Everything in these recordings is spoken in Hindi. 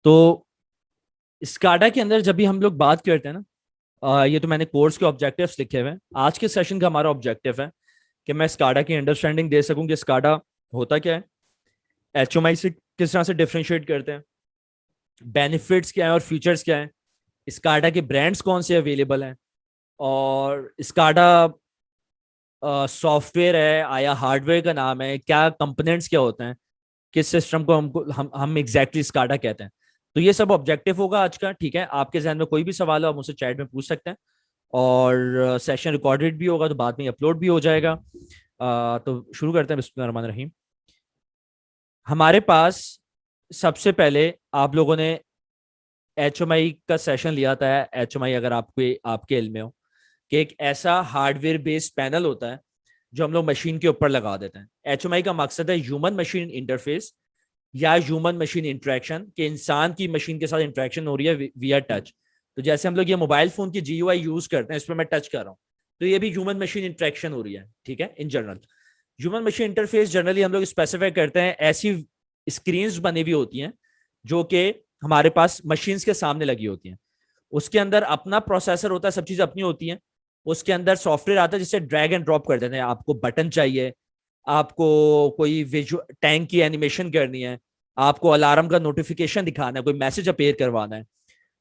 तो स्काडा के अंदर जब भी हम लोग बात करते हैं ना, ये तो मैंने कोर्स के ऑब्जेक्टिव्स लिखे हुए हैं। आज के सेशन का हमारा ऑब्जेक्टिव है कि मैं स्काडा की अंडरस्टैंडिंग दे सकूं कि स्काडा होता क्या है, एचएमआई से किस तरह से डिफरेंशिएट करते हैं, बेनिफिट्स क्या है और फीचर्स क्या है, स्काडा के ब्रांड्स कौन से अवेलेबल हैं, और स्काडा सॉफ्टवेयर है या हार्डवेयर का नाम है, क्या कंपोनेंट्स क्या होते हैं, किस सिस्टम को हम एग्जैक्टली स्काडा कहते हैं। तो ये सब ऑब्जेक्टिव होगा आज का। ठीक है, आपके जहन में कोई भी सवाल हो आप मुझसे चैट में पूछ सकते हैं, और सेशन रिकॉर्डेड भी होगा तो बाद में अपलोड भी हो जाएगा। तो शुरू करते हैं, बिस्मिल्लाहिर्रहमानिर्रहीम। हमारे पास सबसे पहले आप लोगों ने एचएमआई का सेशन लिया था। एचएमआई अगर आपको आपके इल्म में हो कि एक ऐसा हार्डवेयर बेस्ड पैनल होता है जो हम लोग मशीन के ऊपर लगा देते हैं। एचएमआई का मकसद है ह्यूमन मशीन इंटरफेस या ह्यूमन मशीन इंटरेक्शन, के इंसान की मशीन के साथ इंटरेक्शन हो रही है विया टच। तो जैसे हम लोग ये मोबाइल फोन की जीयूआई यूज करते हैं, इस पर मैं टच कर रहा हूँ, तो ये भी ह्यूमन मशीन इंटरेक्शन हो रही है। ठीक है, in general human machine interface generally हम लोग स्पेसिफाई करते हैं ऐसी स्क्रीन बनी हुई होती हैं जो कि हमारे पास मशीन्स के सामने लगी होती हैं। उसके अंदर अपना प्रोसेसर होता है, सब चीज अपनी होती है। उसके अंदर सॉफ्टवेयर आता है जिससे ड्रैग एंड ड्रॉप कर देते हैं। आपको बटन चाहिए, आपको कोई विजुअल टैंक की एनिमेशन करनी है, आपको अलार्म का नोटिफिकेशन दिखाना है, कोई मैसेज अपेयर करवाना है,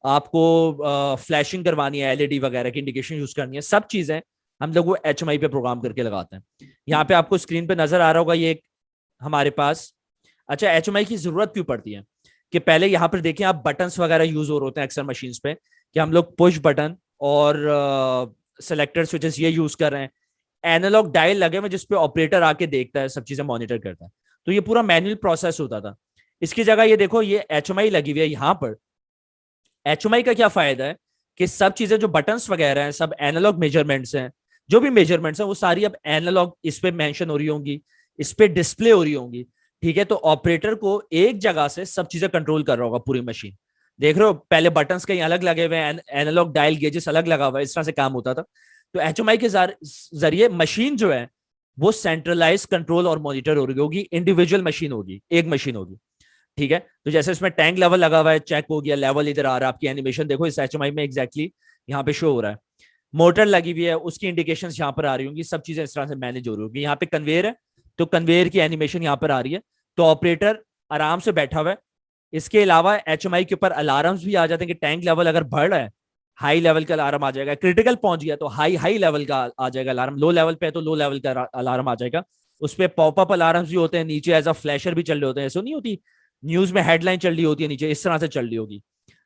आपको फ्लैशिंग करवानी है, एलईडी वगैरह की इंडिकेशन यूज करनी है, सब चीजें हम लोग वो एचएमआई पे प्रोग्राम करके लगाते हैं। यहाँ पे आपको स्क्रीन पे नजर आ रहा होगा ये हमारे पास। अच्छा, एचएमआई की जरूरत क्यों पड़ती है कि पहले यहाँ पर देखें आप, बटन्स वगैरह यूज हो रहे होते हैं अक्सर मशीन पे, कि हम लोग पुश बटन और सेलेक्टर स्विचेस ये यूज कर रहे हैं। एनालॉग डायल लगे हुए जिसपे ऑपरेटर आके देखता है, सब चीजें मॉनिटर करता है। तो ये पूरा मैनुअल प्रोसेस होता था। इसकी जगह ये देखो, ये एचएमआई लगी हुई है यहाँ पर। एचएमआई का क्या फायदा है कि सब चीजें जो बटन्स वगैरह हैं सब एनालॉग मेजरमेंट्स हैं। जो भी मेजरमेंट्स हैं वो सारी अब एनालॉग इस पे मेंशन हो रही होंगी, इस पे डिस्प्ले हो रही होंगी। ठीक है, तो ऑपरेटर को एक जगह से सब चीजें कंट्रोल कर रहा होगा पूरी मशीन। देख रहे हो, पहले बटन्स कहीं अलग लगे हुए हैं, एनालॉग डायल गेजेस अलग लगा हुआ है, इस तरह से काम होता था। तो एचएमआई के जरिए मशीन जो है वो सेंट्रलाइज कंट्रोल और मॉनिटर हो रही होगी, इंडिविजुअल मशीन होगी, एक मशीन होगी। ठीक है, तो जैसे इसमें टैंक लेवल लगा हुआ है, चेक हो गया, लेवल इधर आ रहा है, आपकी एनिमेशन देखो इस एचएमआई में एग्जैक्टली यहाँ पे शो हो रहा है। मोटर लगी हुई है, उसकी इंडिकेशन यहाँ पर आ रही होंगी, सब चीजें इस तरह से मैनेज हो रही होगी। यहाँ पे कन्वेयर है, तो कन्वेयर की एनिमेशन यहाँ पर आ रही है। तो ऑपरेटर आराम से बैठा हुआ है। इसके अलावा एचएमआई के ऊपर अलार्म्स भी आ जाते हैं कि टैंक लेवल अगर बढ़ रहा है, हाई लेवल का अलार्म आ जाएगा, क्रिटिकल पहुंच गया तो हाई हाई लेवल का आ जाएगा अलार्म, लो लेवल पे है तो लो लेवल का अलार्म आ जाएगा। उस पर पॉपअप अलार्म्स भी होते हैं, नीचे एज अ फ्लैशर भी चल रहे होते हैं, ऐसे नहीं होती न्यूज में हेडलाइन चल रही होती है नीचे, इस तरह से चल रही होगी।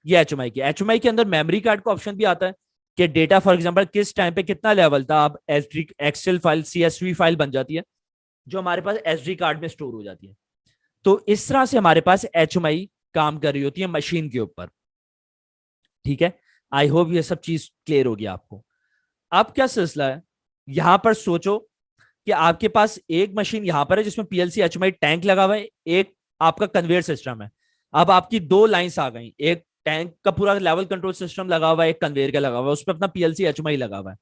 ये एचएमआई के अंदर मेमोरी कार्ड का ऑप्शन भी आता है कि डेटा फॉर एग्जांपल किस टाइम पे कितना लेवल था, अब SD Excel file CSV file बन जाती है जो हमारे पास एसडी कार्ड में स्टोर हो जाती है। तो इस तरह से हमारे पास एचएमआई काम कर रही होती है मशीन के ऊपर। ठीक है, आई होप ये सब चीज क्लियर होगी आपको। अब क्या सिलसिला है, यहां पर सोचो कि आपके पास एक मशीन यहां पर है जिसमें पीएलसी एचएमआई टैंक लगा हुआ है, एक आपका कन्वेयर सिस्टम है। अब आपकी दो लाइंस आ गई, एक टैंक का पूरा लेवल कंट्रोल सिस्टम लगा हुआ है, एक कन्वेयर का लगा हुआ है, उस पर अपना पीएलसी एचएमआई लगा हुआ है।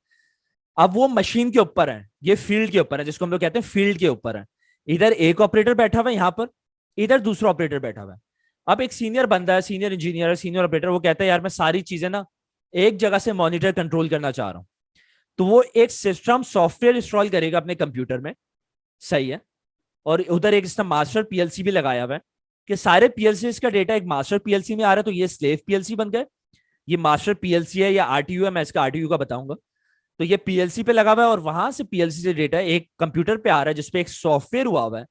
अब वो मशीन के ऊपर है, ये फील्ड के ऊपर है, जिसको हम लोग कहते हैं फील्ड के ऊपर है। इधर एक ऑपरेटर बैठा हुआ है यहाँ पर, इधर दूसरा ऑपरेटर बैठा हुआ है। अब एक सीनियर बंदा है, सीनियर इंजीनियर है, सीनियर ऑपरेटर, वो कहता है यार मैं सारी चीजें ना एक जगह से मॉनिटर कंट्रोल करना चाह रहा हूं। तो वो एक सिस्टम सॉफ्टवेयर इंस्टॉल करेगा अपने कंप्यूटर में। सही है, और उधर एक इसका मास्टर पीएलसी भी लगाया हुआ है कि सारे पीएलसी का डेटा एक मास्टर पीएलसी में आ रहा है, तो ये स्लेव पीएलसी बन गए। ये मास्टर पीएलसी है या आरटीयू है, मैं इसका आरटीयू का बताऊंगा। तो ये पीएलसी पे लगा हुआ है और वहां से पीएलसी से डेटा एक कंप्यूटर पे आ रहा है जिसपे एक सॉफ्टवेयर हुआ हुआ है,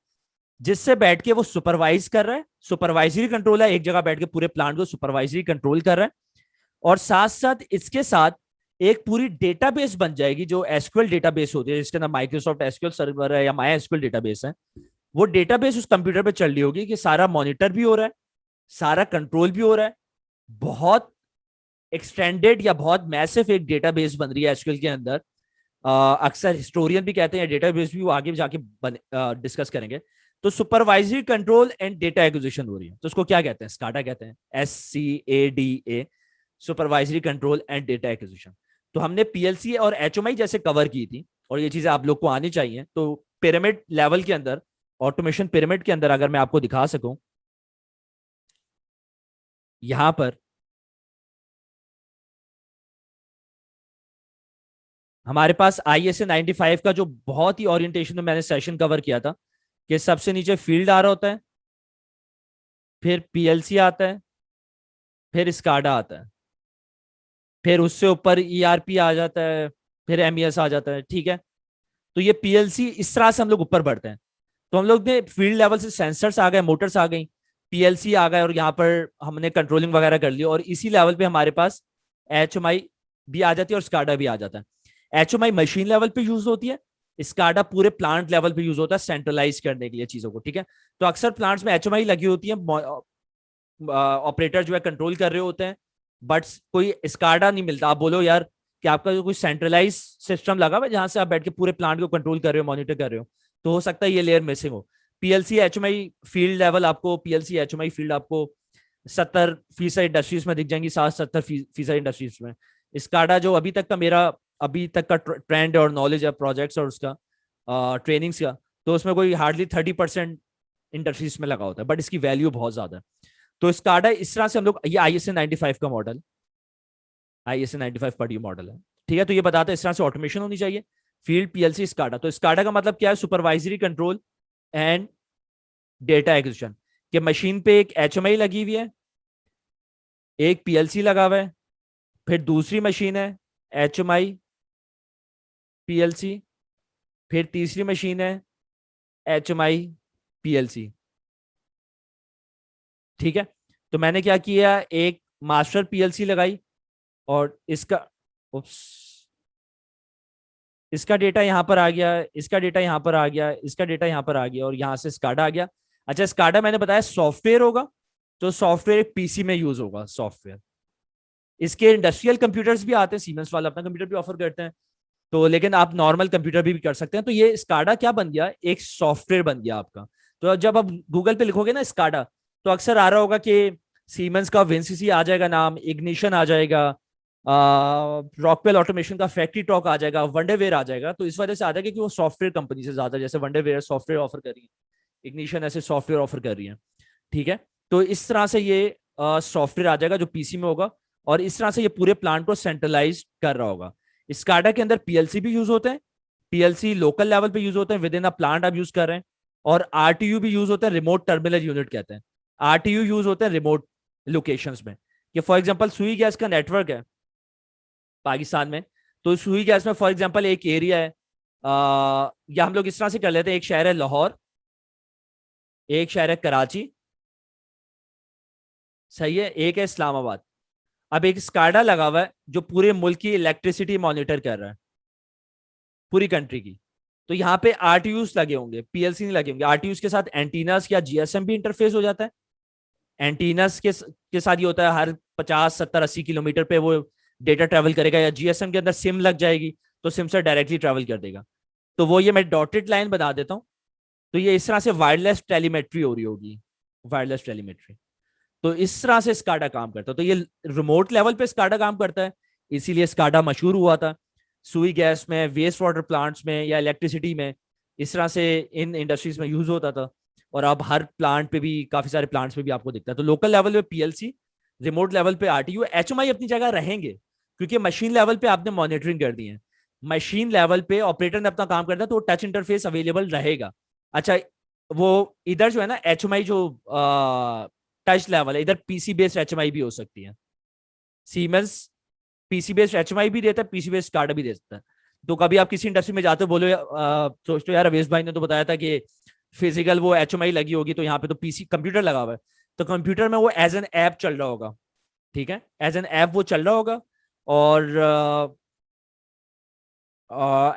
जिससे बैठ के वो सुपरवाइज कर रहा है। सुपरवाइजरी कंट्रोल है, एक जगह बैठ के पूरे प्लांट को सुपरवाइजरी कंट्रोल कर रहा है। और साथ साथ इसके साथ एक पूरी डेटाबेस बन जाएगी जो एसक्यूएल डेटाबेस होती है, जिसके अंदर माइक्रोसॉफ्ट एसक्यूएल सर्वर है या माई एसक्यूएल डेटाबेस है। वो डेटाबेस उस कंप्यूटर पे चल रही होगी कि सारा मॉनिटर भी हो रहा है, सारा कंट्रोल भी हो रहा है। बहुत एक्सटेंडेड या बहुत मैसिव एक डेटाबेस बन रही है एसक्यूएल के अंदर। अक्सर हिस्टोरियन भी कहते हैं, डेटाबेस भी वो आगे जाके डिस्कस करेंगे। तो supervisory control and data acquisition हो रही है, तो उसको क्या कहते हैं, स्काडा कहते हैं, SCADA, supervisory control and data acquisition. तो हमने पीएलसी और एचएमआई जैसे कवर की थी, और ये चीजें आप लोग को आनी चाहिए। तो पिरामिड लेवल के अंदर, ऑटोमेशन पिरामिड के अंदर अगर मैं आपको दिखा सकूं, यहां पर हमारे पास ISA 95 का जो बहुत ही ओरिएंटेशन में मैंने सेशन कवर किया था, कि सबसे नीचे फील्ड आ रहा होता है, फिर PLC आता है, फिर स्काडा आता है, फिर उससे ऊपर ERP आ जाता है, फिर MES आ जाता है, ठीक है। तो ये PLC, इस तरह से हम लोग ऊपर बढ़ते हैं। तो हम लोग ने फील्ड लेवल से सेंसर्स आ गए, मोटर्स आ गई, PLC आ गए, और यहाँ पर हमने कंट्रोलिंग वगैरह कर ली, और इसी लेवल पे हमारे पास HMI भी आ जाती है और स्काडा भी आ जाता है। HMI मशीन लेवल पे यूज होती है, स्काडा पूरे प्लांट लेवल पे यूज होता है सेंट्रलाइज करने के लिए चीजों को, ठीक है। तो अक्सर प्लांट्स में HMI लगी होती है, ऑपरेटर जो है कंट्रोल कर रहे होते हैं, बट कोई स्काडा नहीं मिलता। आप बोलो यार कि आपका जो कोई सेंट्रलाइज सिस्टम लगा हुआ है जहां से आप बैठ के पूरे प्लांट को कंट्रोल कर रहे हो, मॉनिटर कर रहे हो, तो हो सकता है ये लेयर मिसिंग हो। PLC HMI फील्ड आपको 70% इंडस्ट्रीज में दिख जाएंगी, 60-70% इंडस्ट्रीज में। स्काडा जो अभी तक का ट्रेंड और नॉलेज है प्रोजेक्ट्स और उसका ट्रेनिंग्स का, तो उसमें कोई हार्डली 30% इंडस्ट्रीज में लगा होता है, बट इसकी वैल्यू बहुत ज्यादा है। तो स्काडा इस तरह से हम लोग, ये ISA 95 का मॉडल, ISA 95 पर यू मॉडल है, ठीक है। तो ये बताते हैं इस तरह से ऑटोमेशन होनी चाहिए, फील्ड PLC स्काडा। तो स्काडा का मतलब क्या है? Supervisory control and data acquisition. कि मशीन पे एक HMI लगी हुई है, एक PLC लगा हुआ है, फिर दूसरी मशीन है HMI PLC, फिर तीसरी मशीन है HMI PLC, ठीक है। तो मैंने क्या किया, एक मास्टर PLC लगाई, और उप्स, इसका डेटा यहां पर आ गया, इसका डेटा यहां पर आ गया, इसका डेटा यहां पर आ गया, और यहां से स्काडा आ गया। अच्छा, स्काडा मैंने बताया सॉफ्टवेयर होगा, तो सॉफ्टवेयर एक पीसी में यूज होगा सॉफ्टवेयर। इसके इंडस्ट्रियल कंप्यूटर्स भी आते हैं, सीमेंस वाला अपना कंप्यूटर भी ऑफर करते हैं, तो लेकिन आप नॉर्मल कंप्यूटर भी कर सकते हैं। तो ये स्काडा क्या बन गया, एक सॉफ्टवेयर बन गया आपका। तो जब आप गूगल पे लिखोगे ना स्काडा, तो अक्सर आ रहा होगा कि सीमेंस का विंसीसी आ जाएगा नाम, इग्निशन आ जाएगा, रॉकवेल ऑटोमेशन का फैक्ट्री टॉक आ जाएगा, वंडरवेयर आ जाएगा। तो इस वजह से आ जाएगा कि वो सॉफ्टवेयर कंपनी से ज्यादा, जैसे वंडरवेयर सॉफ्टवेयर ऑफर कर रही है, इग्निशन ऐसे सॉफ्टवेयर ऑफर कर रही है, ठीक है। तो इस तरह से ये सॉफ्टवेयर आ जाएगा जो पीसी में होगा, और इस तरह से ये पूरे प्लांट को सेंट्रलाइज कर रहा होगा। स्काडा के अंदर PLC भी यूज होते हैं, PLC लोकल लेवल पे यूज होते हैं, विद इन अ प्लांट आप यूज कर रहे हैं। और RTU भी यूज होते हैं, रिमोट टर्मिनल यूनिट कहते हैं। RTU यूज होते हैं रिमोट लोकेशंस में, कि फॉर एग्जांपल सुई गैस का नेटवर्क है पाकिस्तान में। तो सुई गैस में फॉर एग्जांपल एक एरिया है, या हम लोग इस तरह से कर लेते हैं, एक शहर है लाहौर, एक शहर है कराची, सही है, एक है इस्लामाबाद। अब एक स्काडा लगा हुआ है जो पूरे मुल्क की इलेक्ट्रिसिटी मॉनिटर कर रहा है, पूरी कंट्री की। तो यहाँ पे RTUs लगे होंगे, PLC नहीं लगे होंगे। RTUs के साथ एंटीनास या GSM भी इंटरफेस हो जाता है। एंटीनास के साथ ये होता है, हर 50-70-80 किलोमीटर पे वो डेटा ट्रेवल करेगा, या GSM के अंदर सिम लग जाएगी, तो सिम से डायरेक्टली ट्रेवल कर देगा। तो वो ये मैं डॉटेड लाइन बना देता हूँ। तो ये इस तरह से वायरलेस टेलीमेट्री हो रही होगी, वायरलेस टेलीमेट्री। तो इस तरह से स्काडा काम करता है। तो ये रिमोट लेवल पे स्काडा काम करता है, इसीलिए स्काडा मशहूर हुआ था। सुई गैस में, वेस्ट वाटर प्लांट्स में, या इलेक्ट्रिसिटी में, इस तरह से इन इंडस्ट्रीज में यूज होता था। और अब हर प्लांट पे भी, काफी सारे प्लांट्स पे भी आपको दिखता है। तो लोकल लेवल पे PLC, रिमोट लेवल पे RTU, HMI अपनी जगह रहेंगे, क्योंकि मशीन लेवल पे आपने मॉनिटरिंग कर दी है। मशीन लेवल पे ऑपरेटर ने अपना काम करना है, तो टच इंटरफेस अवेलेबल रहेगा। अच्छा, वो इधर जो है ना HMI जो टच लेवल है, इधर PC बेस्ड HMI भी हो सकती है। सीमेंस PC बेस्ड HMI भी देता है, PC बेस्ड कार्ड भी देता है। तो कभी आप किसी इंडस्ट्री में जाते हो, बोलो सोचते हो यार अवेश भाई ने तो बताया था कि फिजिकल वो HMI लगी होगी, तो यहाँ पे तो PC कंप्यूटर लगा हुआ है। तो कंप्यूटर में वो एज एन ऐप चल रहा होगा, ठीक है, एज एन ऐप वो चल रहा होगा, और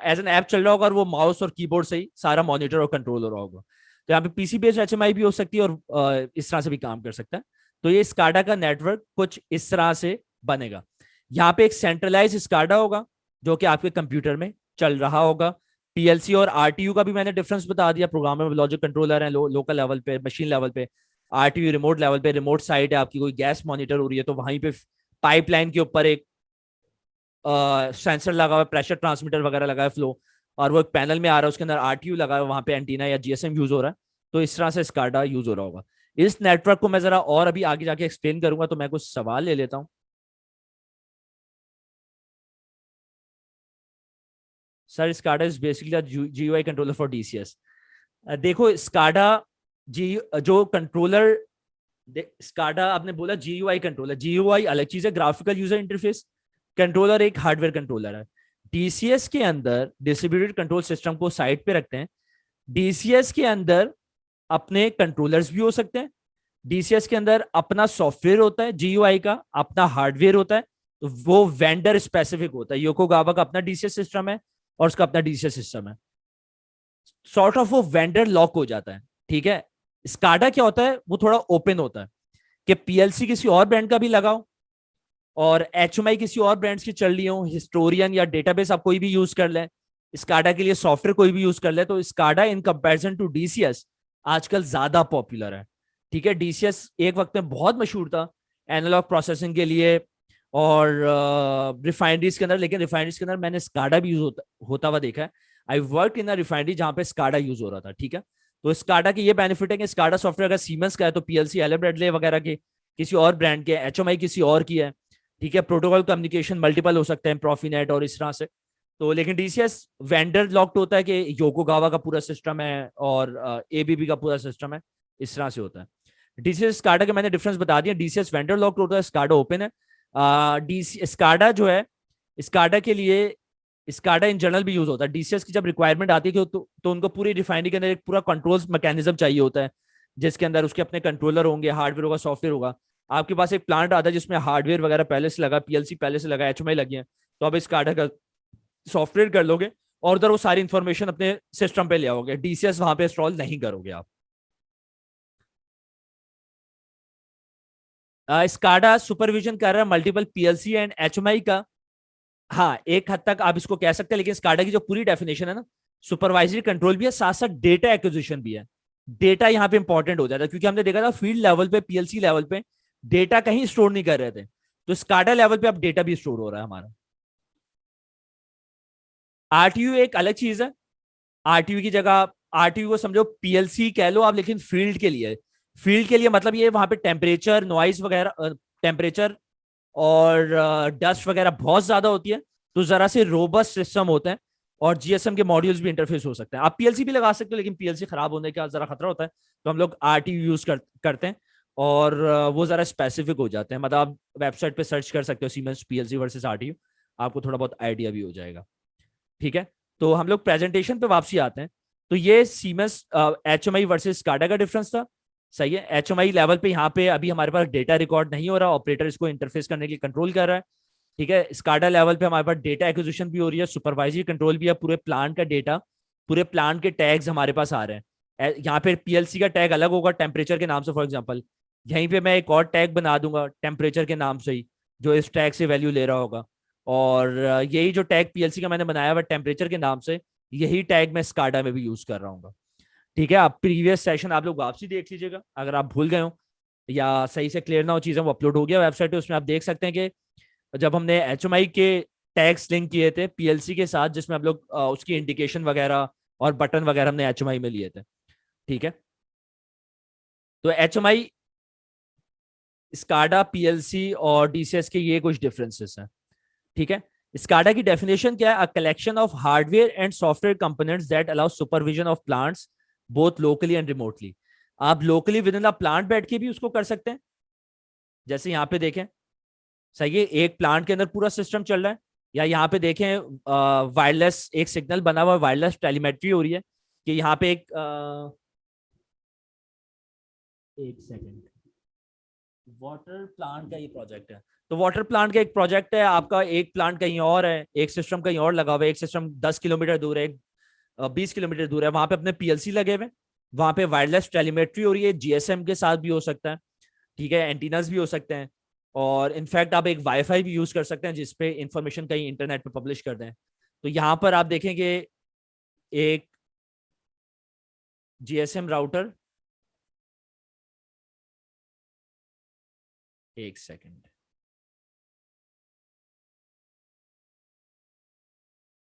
एज एन ऐप चल रहा होगा, और वो माउस और कीबोर्ड से ही सारा मॉनिटर और कंट्रोल हो रहा होगा। तो यहाँ पे PC बेस्ड HMI भी हो सकती है, और इस तरह से भी काम कर सकता है। तो ये स्काडा का नेटवर्क कुछ इस तरह से बनेगा। यहाँ पे एक सेंट्रलाइज स्काडा होगा जो कि आपके कंप्यूटर में चल रहा होगा। PLC और RTU का भी मैंने डिफरेंस बता दिया। प्रोग्रामेबल लॉजिक कंट्रोलर है लोकल लेवल पे, मशीन लेवल पे। RTU रिमोट लेवल पे, रिमोट साइड है आपकी, कोई गैस मॉनिटर हो रही है तो वहीं पे पाइपलाइन के ऊपर एक सेंसर लगा हुआ है, प्रेशर ट्रांसमीटर वगैरह लगा है, फ्लो, और वो एक पैनल में आ रहा है, उसके अंदर RTU लगा है, वहां पे एंटीना या GSM यूज हो रहा है। तो इस तरह से स्काडा यूज हो रहा होगा। इस नेटवर्क को मैं जरा और अभी आगे जाके एक्सप्लेन करूंगा, तो मैं कुछ सवाल ले लेता हूं। Sir SCADA is basically GUI controller for DCS. देखो स्काडा जी जो कंट्रोलर, स्काडा आपने बोला जीयूआई कंट्रोलर, जीयूआई अलग चीज है, ग्राफिकल यूजर इंटरफेस। कंट्रोलर एक हार्डवेयर कंट्रोलर है। डीसीएस के अंदर डिस्ट्रीब्यूटेड कंट्रोल सिस्टम को साइड पे रखते हैं। डीसीएस के अंदर अपने कंट्रोलर्स भी हो सकते हैं। डीसीएस के अंदर अपना सॉफ्टवेयर होता है, जीयूआई का अपना हार्डवेयर होता है। तो वो वेंडर स्पेसिफिक होता है। योकोगावा का अपना डीसीएस सिस्टम है और उसका अपना डीसीएस सिस्टम है। सॉर्ट ऑफ वो वेंडर लॉक हो जाता है, ठीक है। स्काडा क्या होता है, वो थोड़ा ओपन होता है कि पीएलसी किसी और ब्रांड का भी लगाओ और एचएमआई किसी और ब्रांड्स की चल रही हो, हिस्टोरियन या डेटाबेस आप कोई भी यूज कर लें, स्काडा के लिए सॉफ्टवेयर कोई भी यूज कर ले। तो SCADA in comparison to DCS आजकल ज्यादा पॉपुलर है, ठीक है। डीसीएस एक वक्त में बहुत मशहूर था एनालॉग प्रोसेसिंग के लिए और रिफाइनरीज के अंदर, लेकिन रिफाइनरीज के अंदर मैंने स्काडा भी यूज होता हुआ देखा है। I work in a refinery जहां पे स्काडा यूज हो रहा था, ठीक है। तो स्काडा की ये बेनिफिट है कि स्काडा सॉफ्टवेयर अगर सीमेंस का है तो पीएलसी एले ब्रेडले वगैरह के किसी और ब्रांड के, एचएमआई किसी और की है, ठीक है। प्रोटोकॉल कम्युनिकेशन मल्टीपल हो सकते हैं, प्रॉफीनेट और इस तरह से। तो लेकिन डीसीएस वेंडर लॉक्ड होता है कि योकोगावा का पूरा सिस्टम है और एबीबी का पूरा सिस्टम है, इस तरह से होता है। डीसीएस स्काडा के मैंने डिफरेंस बता दिया। डीसीएस वेंडर लॉक्ड होता है, स्काडा ओपन है। डीसी स्काडा जो है, स्काडा के लिए स्काडा इन जनरल भी यूज होता है। डीसीएस की जब रिक्वायरमेंट आती है तो उनको पूरी रिफाइनरी के अंदर एक पूरा कंट्रोल मैकेनिज्म चाहिए होता है, जिसके अंदर उसके अपने कंट्रोलर होंगे, हार्डवेयर होगा, सॉफ्टवेयर होगा। आपके पास एक प्लांट आता है जिसमें हार्डवेयर वगैरह पहले से लगा, पीएलसी पहले से लगा, एचएमआई लगी है, तो अब स्काडा का सॉफ्टवेयर कर लोगे और उधर वो सारी इंफॉर्मेशन अपने सिस्टम पे ले आओगे। डीसीएस वहां पे इंस्टॉल नहीं करोगे आप। स्काडा सुपरविजन कर रहा है मल्टीपल पीएलसी एंड एचएमआई का। हाँ, एक हद तक आप इसको कह सकते हैं, लेकिन स्काडा की जो पूरी डेफिनेशन है ना, सुपरवाइजरी कंट्रोल भी है, साथ साथ डेटा एक्विजिशन भी है। डेटा यहाँ पे इंपॉर्टेंट हो जाता है, क्योंकि हमने देखा था फील्ड लेवल पे, पीएलसी लेवल पे डेटा कहीं स्टोर नहीं कर रहे थे, तो स्काडा लेवल पे अब डेटा भी स्टोर हो रहा है हमारा। आरटीयू एक अलग चीज है। आरटीयू की जगह, आरटीयू को समझो पीएलसी कह लो आप, लेकिन फील्ड के लिए। फील्ड के लिए मतलब ये वहां पे टेम्परेचर, नॉइज वगैरह, टेम्परेचर और डस्ट वगैरह बहुत ज्यादा होती है, तो जरा से रोबस्ट सिस्टम होते हैं और जीएसएम के मॉड्यूल्स भी इंटरफेस हो सकते हैं। आप पीएलसी भी लगा सकते हो, लेकिन पीएलसी खराब होने का जरा खतरा होता है, तो हम लोग आरटीयू यूज करते हैं और वो जरा स्पेसिफिक हो जाते हैं। मतलब आप वेबसाइट पे सर्च कर सकते हो सीमेंस पीएलसी वर्सेस आरटीयू, आपको थोड़ा बहुत आइडिया भी हो जाएगा, ठीक है। तो हम लोग प्रेजेंटेशन पे वापसी आते हैं। तो ये सीमेंस एचएमआई वर्सेस स्काडा का डिफरेंस था, सही है। एचएमआई लेवल पे यहाँ पे अभी हमारे पास डेटा रिकॉर्ड नहीं हो रहा, ऑपरेटर इसको इंटरफेस करने के लिए कंट्रोल कर रहा है, ठीक है। स्काडा लेवल पे हमारे पास डेटा एक्विजिशन भी हो रही है, सुपरवाइजरी कंट्रोल भी है, पूरे प्लांट का डेटा, पूरे प्लांट के टैग्स हमारे पास आ रहे हैं। यहाँ पे पीएलसी का टैग अलग होगा टेम्परेचर के नाम से, फॉर एग्जाम्पल यहीं पे मैं एक और टैग बना दूंगा टेम्परेचर के नाम से ही, जो इस टैग से वैल्यू ले रहा होगा। और यही जो टैग पीएलसी का मैंने बनाया हुआ टेम्परेचर के नाम से, यही टैग मैं स्काडा में भी यूज कर रहा हूँ, ठीक है। आप प्रीवियस सेशन आप लोग वापसी देख लीजिएगा, अगर आप भूल गए हो या सही से क्लियर ना हो चीजें, वो अपलोड हो गया वेबसाइट पे, उसमें आप देख सकते हैं कि जब हमने एचएमआई के टैग्स लिंक किए थे पीएलसी के साथ, जिसमें हम लोग उसकी इंडिकेशन वगैरह और बटन वगैरह हमने एचएमआई में लिए थे, ठीक है। तो एचएमआई, स्काडा, पीएलसी और डीसीएस के ये कुछ डिफरेंसेस हैं, ठीक है। स्काडा की डेफिनेशन क्या है? A collection of hardware and software components that allow supervision of plants both locally and remotely. आप locally within the plant बैठ के भी उसको कर सकते हैं, जैसे यहाँ पे देखें, सही है, एक प्लांट के अंदर पूरा सिस्टम चल रहा है। या यहाँ पे देखें वायरलेस एक सिग्नल बना हुआ, वायरलेस टेलीमेट्री हो रही है कि यहाँ पे एक सेकेंड, वाटर प्लांट का ये प्रोजेक्ट है। तो वाटर प्लांट का एक प्रोजेक्ट है आपका, एक प्लांट कहीं और है, एक सिस्टम कहीं और लगा हुआ है, एक सिस्टम 10 किलोमीटर दूर है, 20 किलोमीटर दूर है, वहां पे अपने पीएलसी लगे हुए, वहां पे वायरलेस टेलीमेट्री हो रही है, जीएसएम के साथ भी हो सकता है, ठीक है, एंटीनास भी हो सकते हैं। और इनफैक्ट आप एक वाईफाई भी यूज कर सकते हैं जिसपे इंफॉर्मेशन कहीं इंटरनेट पे पब्लिश कर दें। तो यहाँ पर आप देखेंगे एक जीएसएम राउटर, एक सेकेंड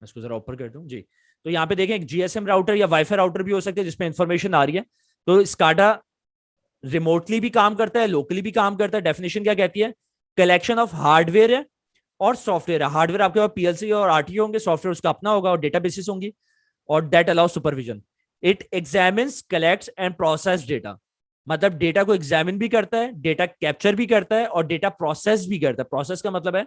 मैं इसको जरा ऊपर कर दूं जी। तो यहाँ पे देखें एक जीएसएम राउटर या वाईफाई राउटर भी हो सकते हैं जिसमें इंफॉर्मेशन आ रही है। तो स्काडा रिमोटली भी काम करता है, लोकली भी काम करता है। डेफिनेशन क्या कहती है? कलेक्शन ऑफ हार्डवेयर है और सॉफ्टवेयर है। हार्डवेयर आपके पास पीएलसी और आरटीओ होंगे, सॉफ्टवेयर उसका अपना होगा और डेटाबेसेस होंगी, और that allow supervision. It examines, collects and process data. मतलब डेटा को एग्जामिन भी करता है, डेटा कैप्चर भी करता है और डेटा प्रोसेस भी करता है। प्रोसेस का मतलब है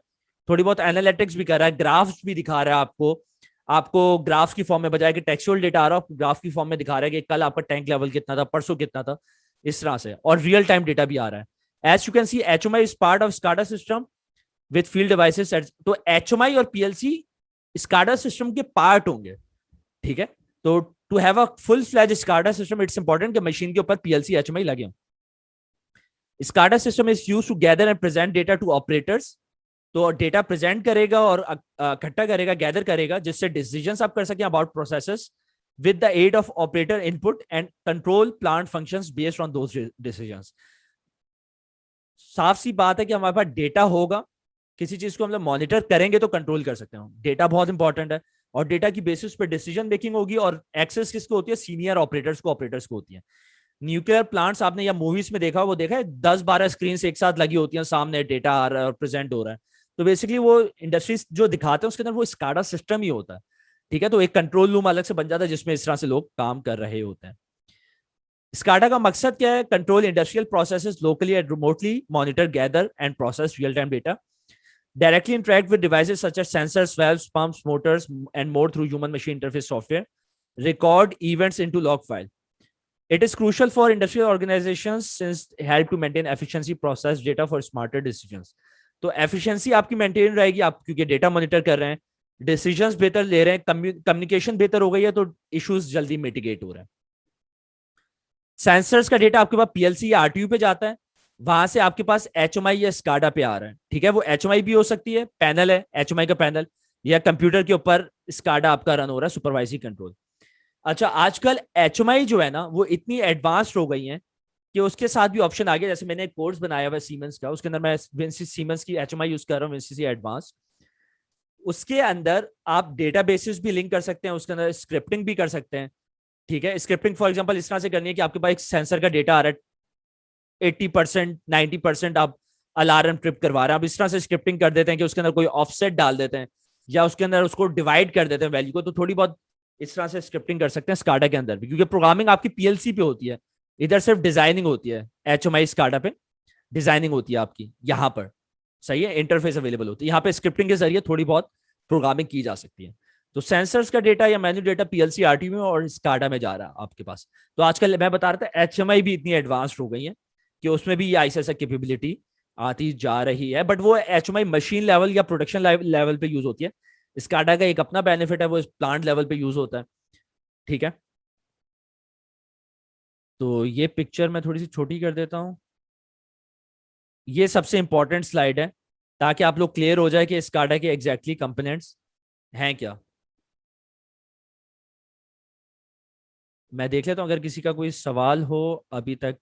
थोड़ी बहुत एनालिटिक्स भी कर रहा है, ग्राफ्स भी दिखा रहा है आपको। आपको ग्राफ की फॉर्म में, बजाय कि टेक्सचुअल डेटा आ रहा है, ग्राफ की फॉर्म में दिखा रहा है कि कल आपका टैंक लेवल कितना था, परसों कितना था, इस तरह से। और रियल टाइम डेटा भी आ रहा है। As you can see, HMI is part of SCADA system with field devices. तो एचएमआई और पीएलसी स्काडा सिस्टम के पार्ट होंगे, ठीक है। तो to have a full fledge SCADA system, it's important कि मशीन के ऊपर पीएलसी एचएमआई लगे हों। SCADA system is used to gather and present data to operators. तो डेटा प्रेजेंट करेगा और इकट्ठा करेगा, गैदर करेगा, जिससे डिसीजंस आप कर सकें about processes with the aid of operator input and control plant functions based on those decisions। साफ सी बात है कि हमारे पास डेटा होगा, किसी चीज को हम लोग मॉनिटर करेंगे तो कंट्रोल कर सकते हैं। डेटा बहुत इंपॉर्टेंट है, और डेटा की बेसिस पे डिसीजन मेकिंग होगी। और एक्सेस किसको होती है? सीनियर ऑपरेटर्स को होती है। न्यूक्लियर प्लांट्स आपने या मूवीज में देखा, वो देखा है 10-12 स्क्रीन एक साथ लगी होती हैं, सामने डेटा आ रहा है और प्रेजेंट हो रहा है। तो बेसिकली वो इंडस्ट्रीज जो दिखाते हैं उसके अंदर वो स्काडा सिस्टम ही होता है, ठीक है। तो एक कंट्रोल रूम अलग से बन जाता है जिसमें इस तरह से लोग काम कर रहे होते हैं। स्काडा का मकसद क्या है? Control industrial processes locally and remotely, monitor, gather and process real time data, directly interact with devices such as sensors, valves, pumps, motors, and more through human machine interface software, record events into log file. It is crucial for industrial organizations since it help to maintain efficiency, process data for smarter decisions। तो efficiency आपकी maintain रहेगी, आप क्योंकि data monitor कर रहे हैं, decisions बेहतर ले रहे हैं, communication बेहतर हो गई है, तो issues जल्दी mitigate हो रहे हैं। सेंसर्स का डेटा आपके पास पीएलसी या आरटीयू पे जाता है, वहां से आपके पास एचएमआई या स्काडा पे आ रहा है, ठीक है। वो एचएमआई भी हो सकती है, पैनल है एचएमआई का पैनल, या कंप्यूटर के ऊपर स्काडा आपका रन हो रहा है, सुपरवाइजरी कंट्रोल। अच्छा, आजकल एचएमआई जो है ना वो इतनी एडवांस्ड हो गई है कि उसके साथ भी ऑप्शन आ गया। जैसे मैंने एक कोर्स बनाया हुआ है सीमेंस का, उसके अंदर मैं सीमेंस की एचएमआई यूज कर रहा हूँ, विंसीसी एडवांस। उसके अंदर आप डेटा बेसिस भी लिंक कर सकते हैं, उसके अंदर स्क्रिप्टिंग भी कर सकते हैं, ठीक है। स्क्रिप्टिंग फॉर एग्जांपल इस तरह से करनी है कि आपके पास एक सेंसर का डेटा आ रहा है, 80%, 90% आप अलार्म ट्रिप करवा रहे हैं, आप इस तरह से स्क्रिप्टिंग कर देते हैं कि उसके अंदर कोई ऑफसेट डाल देते हैं, या उसके अंदर उसको डिवाइड कर देते हैं वैल्यू को। तो थोड़ी बहुत इस तरह से स्क्रिप्टिंग कर सकते हैं स्काडा के अंदर भी, क्योंकि प्रोग्रामिंग आपकी पीएलसी पे होती है, इधर सिर्फ डिजाइनिंग होती है। एचएमआई स्काडा पे डिजाइनिंग होती है आपकी, यहाँ पर सही है, इंटरफेस अवेलेबल होती है। यहाँ पे स्क्रिप्टिंग के जरिए थोड़ी बहुत प्रोग्रामिंग की जा सकती है। तो सेंसर्स का डेटा या मैन्यू डेटा पीएलसी, आरटीयू में और स्काडा में जा रहा है आपके पास। तो आजकल मैं बता रहा था एचएमआई भी इतनी एडवांस्ड हो गई है कि उसमें भी ये आईएसएस कैपेबिलिटी आती जा रही है, बट वो एचएमआई मशीन लेवल या प्रोडक्शन लेवल पे यूज होती है। स्काडा का एक अपना बेनिफिट है, वो प्लांट लेवल पे यूज होता है, ठीक है। तो ये पिक्चर मैं थोड़ी सी छोटी कर देता हूँ। ये सबसे इंपॉर्टेंट स्लाइड है, ताकि आप लोग क्लियर हो जाए कि स्काडा के एग्जैक्टली कंपोनेंट्स हैं क्या। मैं देख लेता हूँ अगर किसी का कोई सवाल हो। अभी तक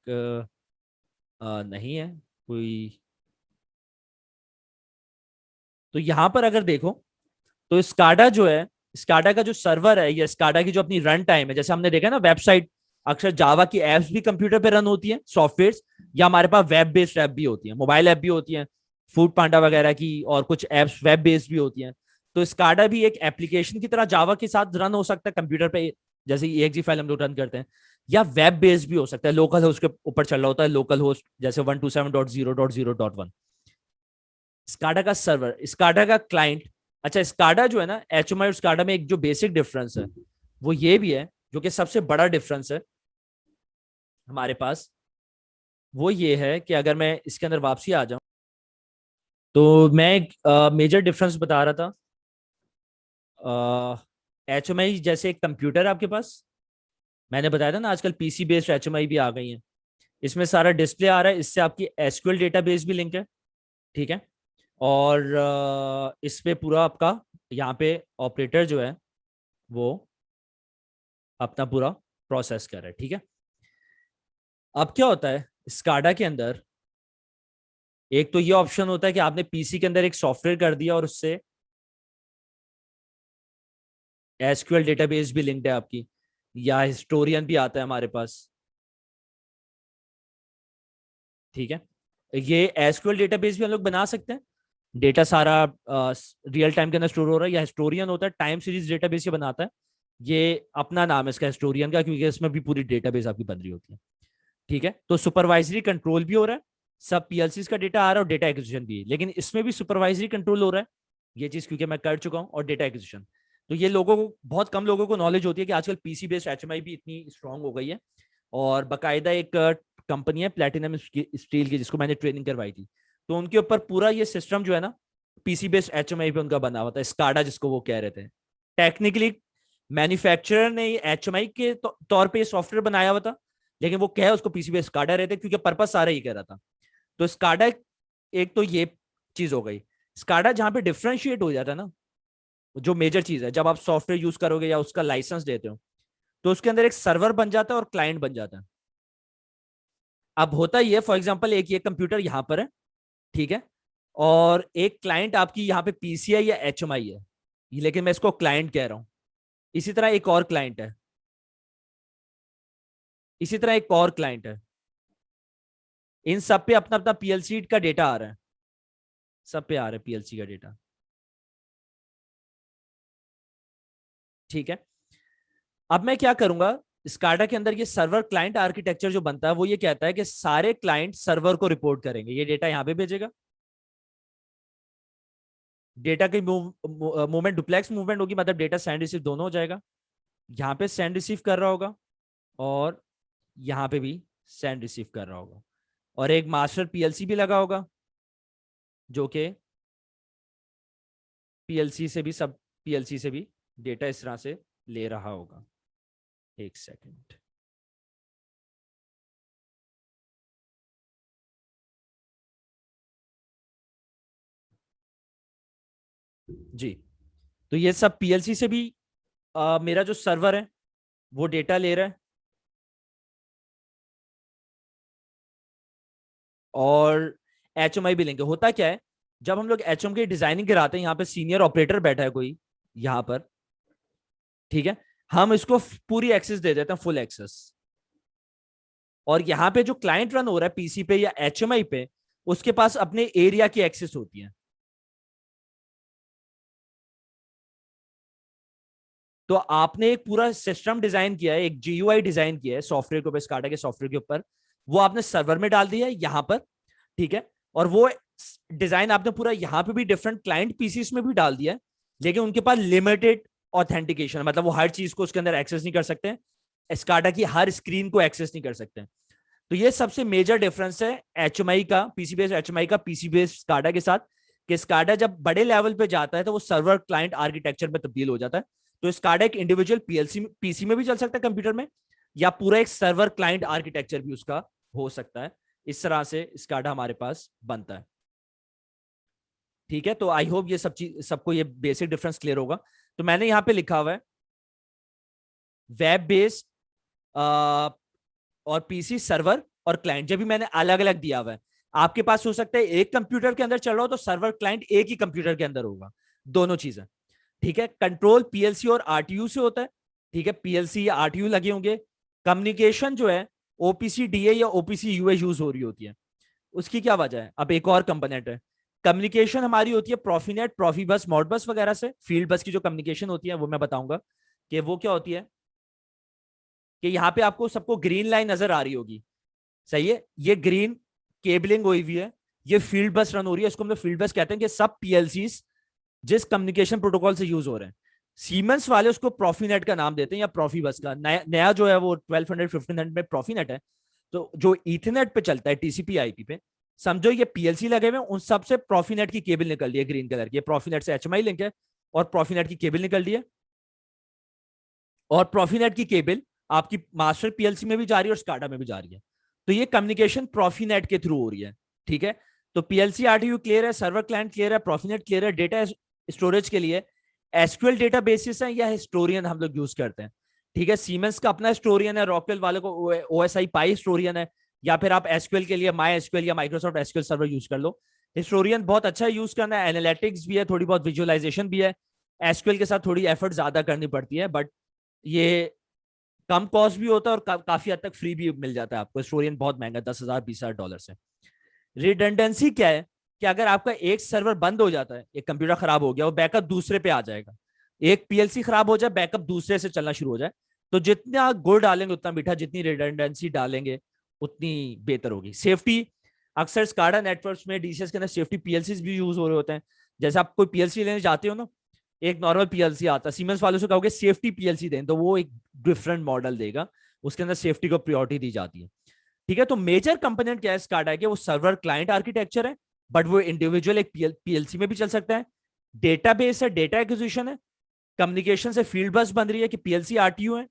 नहीं है कोई। तो यहां पर अगर देखो, तो स्काडा जो है, स्काडा का जो सर्वर है या स्काडा की जो अपनी रन टाइम है, जैसे हमने देखा ना वेबसाइट, अक्सर जावा की एप्स भी कंप्यूटर पे रन होती है, सॉफ्टवेयर, या हमारे पास वेब बेस्ड ऐप भी होती है, मोबाइल ऐप भी होती है, फूड पांडा वगैरह की, और कुछ एप्स वेब बेस्ड भी होती हैं। तो स्काडा भी एक एप्लीकेशन की तरह जावा के साथ रन हो सकता है कंप्यूटर पे, जैसे EXE फाइल हम लोग रन करते हैं, या वेब बेस्ड भी हो सकता है, लोकल होस्ट के ऊपर चल रहा होता है, लोकल होस्ट जैसे 127.0.0.1। स्काडा का सर्वर, स्काडा का क्लाइंट। अच्छा, स्काडा जो है ना, एचएमआई और स्काडा में एक जो बेसिक डिफरेंस है वो ये भी है, जो कि सबसे बड़ा डिफरेंस है हमारे पास, वो ये है कि अगर मैं इसके अंदर वापसी आ जाऊं, तो मैं एक मेजर डिफरेंस बता रहा था। एचएमआई जैसे एक कंप्यूटर है आपके पास, मैंने बताया था ना आजकल पीसी बेस्ड एचएमआई भी आ गई है, इसमें सारा डिस्प्ले आ रहा है, इससे आपकी एसक्यूएल डेटाबेस भी लिंक है, ठीक है। और इस पे पूरा आपका यहाँ पे ऑपरेटर जो है वो अपना पूरा प्रोसेस कर रहा है, ठीक है। अब क्या होता है स्काडा के अंदर, एक तो ये ऑप्शन होता है कि आपने पीसी के अंदर एक सॉफ्टवेयर कर दिया और उससे एसक्यूएल डेटाबेस भी लिंक्ड है आपकी, या हिस्टोरियन भी आता है हमारे पास। ठीक है, ये एसक्यूएल डेटाबेस भी हम लोग बना सकते हैं। डेटा सारा रियल टाइम के अंदर स्टोर हो रहा है, या हिस्टोरियन होता है टाइम सीरीज डेटाबेस ये बनाता है। ये अपना नाम है इसका हिस्टोरियन का, क्योंकि इसमें भी पूरी डेटाबेस आपकी बन रही होती है। ठीक है, तो सुपरवाइजरी कंट्रोल भी हो रहा है, सब पीएलसी का डेटा आ रहा है और डेटा एक्विजिशन भी है, लेकिन इसमें भी सुपरवाइजरी कंट्रोल हो रहा है। ये चीज क्योंकि मैं कर चुका हूं, और डेटा एक्विजिशन। तो ये लोगों को, बहुत कम लोगों को नॉलेज होती है कि आजकल पीसी बेस्ड एचएमआई भी इतनी स्ट्रांग हो गई है। और बाकायदा एक कंपनी है प्लेटिनम स्टील की, जिसको मैंने ट्रेनिंग करवाई थी, तो उनके ऊपर पूरा ये सिस्टम जो है ना, पीसी बेस्ड एचएमआई पे उनका बना हुआ था, स्काडा जिसको वो कह रहे थे। टेक्निकली मैन्युफैक्चरर ने एचएमआई के तौर पे सॉफ्टवेयर बनाया हुआ था, लेकिन वो कह उसको पीसी बेस्ड स्काडा रहते, क्योंकि पर्पज सारा ही कह रहा था। तो स्काडा एक तो ये चीज हो गई। स्काडा जहां पे डिफ्रेंशिएट हो जाता है ना, जो मेजर चीज है, जब आप सॉफ्टवेयर यूज करोगे या उसका लाइसेंस देते हो, तो उसके अंदर एक सर्वर बन जाता है और क्लाइंट बन जाता है। अब होता ही है, फॉर एग्जाम्पल एक ये कंप्यूटर यहां पर है, ठीक है, और एक क्लाइंट आपकी यहाँ पे पीसीआई या एचएमआई है, लेकिन मैं इसको क्लाइंट कह रहा हूं। इसी तरह एक और क्लाइंट है, इसी तरह एक और क्लाइंट है। इन सब पे अपना अपना पीएलसी का डेटा आ रहा है, सब पे आ रहा है पीएलसी का डेटा। ठीक है, अब मैं क्या करूंगा, स्काडा के अंदर ये सर्वर क्लाइंट आर्किटेक्चर जो बनता है, वो ये कहता है कि सारे क्लाइंट सर्वर को रिपोर्ट करेंगे, ये डेटा यहां पे भेजेगा। डेटा की मूवमेंट डुप्लेक्स मूवमेंट होगी, मतलब डेटा सेंड रिसीव दोनों हो जाएगा। यहाँ पे सेंड रिसीव कर रहा होगा, और यहाँ पे भी सेंड रिसीव कर रहा होगा, और एक मास्टर पीएलसी भी लगा होगा, जो कि पीएलसी से भी डेटा इस तरह से ले रहा होगा। एक सेकंड। जी, तो ये सब पीएलसी से भी मेरा जो सर्वर है वो डेटा ले रहा है, और एचएमआई भी लेंगे। होता क्या है, जब हम लोग एचएम की डिजाइनिंग कराते हैं, यहाँ पे सीनियर ऑपरेटर बैठा है कोई यहाँ पर, ठीक है, हम इसको पूरी एक्सेस दे देते हैं, फुल एक्सेस। और यहाँ पे जो क्लाइंट रन हो रहा है पीसी पे या एचएमआई पे, उसके पास अपने एरिया की एक्सेस होती है। तो आपने एक पूरा सिस्टम डिजाइन किया है, एक जीयूआई डिजाइन किया है सॉफ्टवेयर के ऊपर, स्काडा के सॉफ्टवेयर के ऊपर, वो आपने सर्वर में डाल दिया है यहाँ पर, ठीक है, और वो डिजाइन आपने पूरा यहाँ पे भी डिफरेंट क्लाइंट पीसीस में भी डाल दिया है, लेकिन उनके पास लिमिटेड ऑथेंटिकेशन, मतलब वो हर चीज को उसके अंदर एक्सेस नहीं कर सकते, स्काडा की हर स्क्रीन को एक्सेस नहीं कर सकते। तो ये सबसे मेजर डिफरेंस है एचएमआई का, पीसी बेस्ड एचएमआई का पीसी बेस्ड स्काडा के साथ, कि स्काडा जब बड़े लेवल पे जाता है तो वो सर्वर क्लाइंट आर्किटेक्चर में तब्दील हो जाता है। तो स्काडा एक इंडिविजुअल पीएलसी पीसी में भी चल सकता है कंप्यूटर में, या पूरा एक सर्वर क्लाइंट आर्किटेक्चर भी उसका हो सकता है। इस तरह से स्काडा हमारे पास बनता है। ठीक है, तो आई होप ये सब चीज, सबको ये बेसिक डिफरेंस क्लियर होगा। तो मैंने यहाँ पे लिखा हुआ है वेब बेस्ड और पीसी सर्वर और क्लाइंट, जब भी मैंने अलग अलग दिया हुआ है। आपके पास हो सकता है एक कंप्यूटर के अंदर चल रहा हो तो सर्वर क्लाइंट एक ही कंप्यूटर के अंदर होगा, दोनों चीजें। ठीक है, कंट्रोल पीएलसी और आरटीयू से होता है। ठीक है, पीएलसी या आरटीयू लगे होंगे। कम्युनिकेशन जो है ओपीसी डीए या ओपीसी यूए यूज हो रही होती है। उसकी क्या वजह है, अब एक और कंपोनेंट है। कम्युनिकेशन हमारी होती है प्रॉफीनेट, प्रॉफीबस, मॉडबस वगैरह से। फील्ड बस की जो कम्युनिकेशन होती है वो मैं बताऊंगा कि वो क्या होती है। कि यहाँ पे आपको सबको ग्रीन लाइन नजर आ रही होगी, सही है, ये ग्रीन केबलिंग हुई हुई है, ये फील्ड बस रन हो रही है, इसको हम लोग फील्ड बस कहते हैं। कि सब पीएलसीज जिस कम्युनिकेशन प्रोटोकॉल से यूज हो रहे हैं, सीमेंस वाले उसको प्रॉफीनेट का नाम देते हैं, या प्रॉफी बस का। नया जो है वो 1200 1500 में प्रॉफीनेट है। तो जो इथरनेट पे चलता है टीसीपी आईपी पे, समझो ये पीएलसी लगे हुए, उन सबसे प्रॉफीनेट की केबल निकल रही है ग्रीन कलर की। प्रॉफीनेट से एचएमआई लिंक है, और प्रॉफीनेट की केबल निकल रही है, और प्रॉफीनेट की केबल आपकी मास्टर पीएलसी में भी जा रही है और स्काडा में भी जा रही है। तो ये कम्युनिकेशन प्रॉफीनेट के थ्रू हो रही है। ठीक है, तो पीएलसी आरटीयू क्लियर है, सर्वर क्लाइंट क्लियर है, प्रॉफीनेट क्लियर है। डेटा स्टोरेज के लिए एसक्यूएल डेटा बेसिस है या हिस्टोरियन हम लोग यूज करते हैं। ठीक है, सीमेंस का अपना हिस्टोरियन है, रॉकवेल वाले को ओएसआई पाई हिस्टोरियन है, या फिर आप एसक्यूएल के लिए माई एसक्यूएल या माइक्रोसॉफ्ट एसक्यूएल सर्वर यूज कर लो। हिस्टोरियन बहुत अच्छा यूज करना है, एनालिटिक्स भी है, थोड़ी बहुत विजुअलाइजेशन भी है। एसक्यूएल के साथ थोड़ी एफर्ट ज्यादा करनी पड़ती है, बट ये कम कॉस्ट भी होता है और काफी हद तक फ्री भी मिल जाता है आपको। हिस्टोरियन बहुत महंगा, $10,000 $20,000 से। रिडंडेंसी क्या है कि अगर आपका एक सर्वर बंद हो जाता है, एक कंप्यूटर खराब हो गया, वो बैकअप दूसरे पे आ जाएगा। एक पीएलसी खराब हो जाए, बैकअप दूसरे से चलना शुरू हो जाए। तो जितना गुड़ डालेंगे उतना मीठा, जितनी रिडंडेंसी डालेंगे उतनी बेहतर होगी सेफ्टी। अक्सर स्काडा नेटवर्क्स में, डीसीएस के अंदर सेफ्टी पीएलसी भी यूज हो रहे होते हैं। जैसे आप कोई पीएलसी लेने जाते हो ना, एक नॉर्मल पीएलसी आता है, सीमेंस वालों से कहोगे सेफ्टी पीएलसी दें तो वो एक डिफरेंट मॉडल देगा, उसके अंदर सेफ्टी को प्रायोरिटी दी जाती है। ठीक है, तो मेजर कंपोनेंट क्या है स्काडा के, वो सर्वर क्लाइंट आर्किटेक्चर है, बट वो इंडिविजुअल एक पीएलसी में भी चल सकता है। डेटाबेस है, डेटा एक्विजिशन है, कम्युनिकेशन से फील्ड बस बन रही है कि पीएलसी आरटीयू है,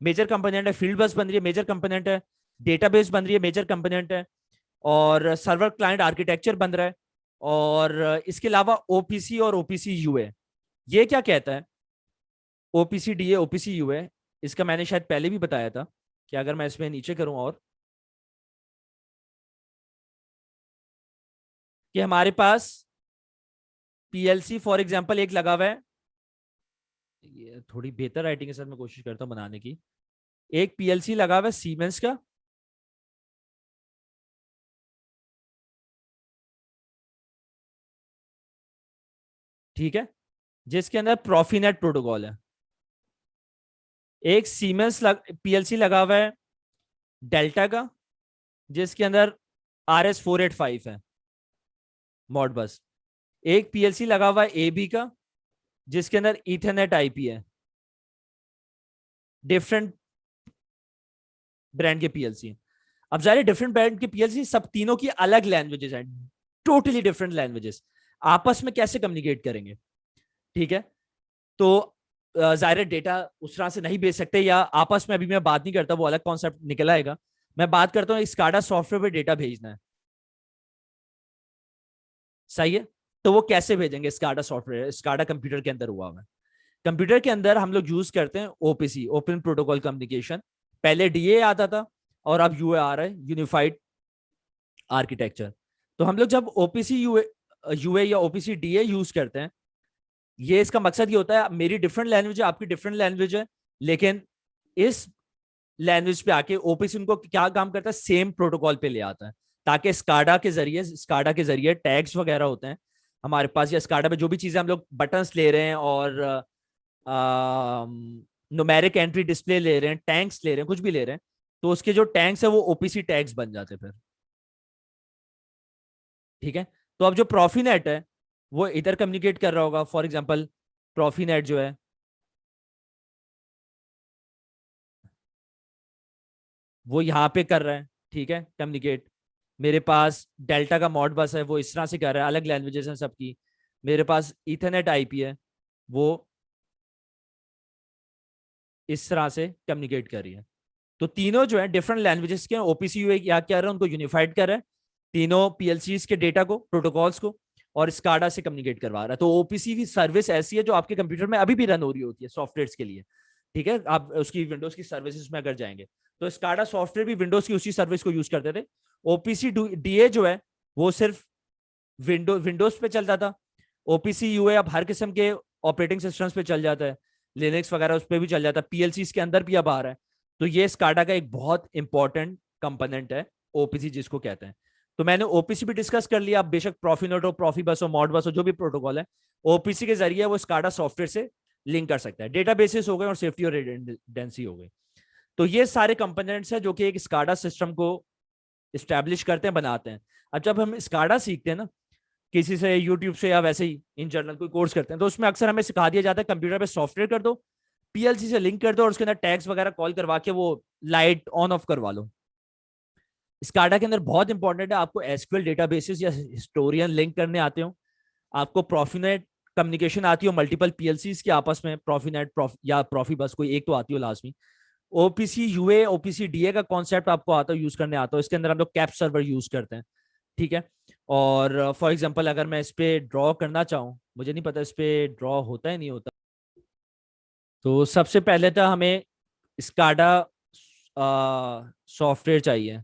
मेजर कंपोनेंट है। फील्ड बस बन रही है, मेजर कंपोनेंट है। डेटाबेस बन रही है, मेजर कंपोनेंट है। और सर्वर क्लाइंट आर्किटेक्चर बन रहा है। और इसके अलावा ओपीसी और ओपीसी यूए, ये क्या कहता है? ओपीसी डीए, ओपीसी यूए, इसका मैंने शायद पहले भी बताया था कि अगर मैं इसमें नीचे करूं और कि हमारे पास पीएलसी फॉर एग्जांपल एक लगा हुआ है, ये थोड़ी बेहतर राइटिंग के साथ मैं कोशिश करता हूं बनाने की। एक पीएलसी लगा हुआ है सीमेंस का, ठीक है, जिसके अंदर प्रोफीनेट प्रोटोकॉल है। एक सीमेंस पीएलसी लगा हुआ है डेल्टा का, जिसके अंदर RS-485 है मॉड बस। एक पीएलसी लगा हुआ है एबी का, जिसके अंदर इथरनेट आईपी है। डिफरेंट ब्रांड के पीएलसी। अब जाहिर डिफरेंट ब्रांड के पीएलसी, सब तीनों की अलग लैंग्वेजेस हैं, टोटली डिफरेंट लैंग्वेजेस। आपस में कैसे कम्युनिकेट करेंगे? ठीक है, तो जाहिर डेटा उस तरह से नहीं भेज सकते, या आपस में अभी मैं बात नहीं करता, वो अलग कॉन्सेप्ट निकल आएगा। मैं बात करता हूँ स्काडा सॉफ्टवेयर पे डेटा भेजना है, सही है। तो वो कैसे भेजेंगे? स्काडा सॉफ्टवेयर स्काडा कंप्यूटर के अंदर हुआ है। कंप्यूटर के अंदर हम लोग यूज करते हैं ओपीसी, ओपन प्रोटोकॉल कम्युनिकेशन। पहले डीए आता था और अब यूए आ रहा है, यूनिफाइड आर्किटेक्चर। तो हम लोग जब ओपीसी यूए यूए या ओपीसी डीए यूज करते हैं, ये इसका मकसद ये होता है, मेरी डिफरेंट लैंग्वेज है, आपकी डिफरेंट लैंग्वेज है, लेकिन इस लैंग्वेज पे आके ओपीसी उनको क्या काम करता है, सेम प्रोटोकॉल पे ले आता है, ताकि स्काडा के जरिए टैग्स वगैरह होते हैं हमारे पास, या स्काडा पे जो भी चीजें हम लोग बटन्स ले रहे हैं और नुमेरिक एंट्री डिस्प्ले ले रहे हैं, टैंक्स ले रहे हैं, कुछ भी ले रहे हैं, तो उसके जो टैंक्स है वो ओपीसी टैग्स बन जाते हैं फिर। ठीक है, तो अब जो प्रॉफीनेट है वो इधर कम्युनिकेट कर रहा होगा, फॉर एग्जांपल प्रॉफीनेट जो है वो यहाँ पे कर रहा है, ठीक है, कम्युनिकेट। मेरे पास डेल्टा का मॉड बस है, वो इस तरह से कर रहा है, अलग लैंग्वेजेस हैं सबकी। मेरे पास इथरनेट आईपी है, वो इस तरह से कम्युनिकेट कर रही है। तो तीनों जो है डिफरेंट लैंग्वेजेस के, ओपीसी यूए क्या कर रहा है, उनको यूनिफाइड कर रहा है, तीनों पीएलसीज के डेटा को, प्रोटोकॉल्स को, और स्काडा से कम्युनिकेट करवा रहा है। तो ओपीसी की सर्विस ऐसी है जो आपके कंप्यूटर में अभी भी रन हो रही होती है सॉफ्टवेयर के लिए। ठीक है, आप उसकी विंडोज की सर्विसेज में अगर जाएंगे तो स्काडा सॉफ्टवेयर भी विंडोज की उसी सर्विस को यूज करते थे। ओपीसी डीए जो है वो सिर्फ विंडोज पे चलता था। ओपीसी यूए अब हर किस्म के ऑपरेटिंग सिस्टम्स पे चल जाता है, लिनक्स वगैरह उस पर भी चल जाता है, पीएलसी के अंदर भी अब आ रहा है। तो ये स्काडा का एक बहुत इंपॉर्टेंट कंपोनेंट है, ओपीसी जिसको कहते हैं। तो मैंने ओपीसी भी डिस्कस कर लिया, अब बेशक प्रॉफीनोट हो, प्रॉफी बस हो, मॉड बस हो, जो भी प्रोटोकॉल है, ओपीसी के जरिए वो स्काडा सॉफ्टवेयर से लिंक कर सकता है। डेटाबेसेस हो गए और सेफ्टी और रिडेंडेंसी हो गई। तो ये सारे कंपोनेंट्स हैं जो कि एक स्काडा सिस्टम को इस्टेब्लिश करते हैं, बनाते हैं। अब जब हम स्काडा सीखते हैं ना, किसी से यूट्यूब से या वैसे ही इन जनरल कोई कोर्स करते हैं, तो उसमें अक्सर हमें सिखा दिया जाता है कंप्यूटर पे सॉफ्टवेयर कर दो, पीएलसी से लिंक कर दो, और उसके अंदर टैग्स वगैरह कॉल करवा के वो लाइट ऑन ऑफ करवा लो। स्काडा के अंदर बहुत इंपॉर्टेंट है, आपको एसक्यूएल डेटाबेसेस या हिस्टोरियन लिंक करने आते हो, आपको प्रॉफीनेट कम्युनिकेशन आती हो मल्टीपल पीएलसीज के आपस में, या प्रॉफी बस कोई एक तो आती हो लास्ट में। ओपीसी यूए, ओपीसी डीए का कॉन्सेप्ट आपको आता हो, यूज करने आता हो, इसके अंदर हम लोग कैप सर्वर यूज करते हैं। ठीक है, और फॉर एग्जांपल अगर मैं इस पे ड्रॉ करना चाहूँ, मुझे नहीं पता इस पे ड्रॉ होता है नहीं होता। तो सबसे पहले तो हमें स्काडा सॉफ्टवेयर चाहिए।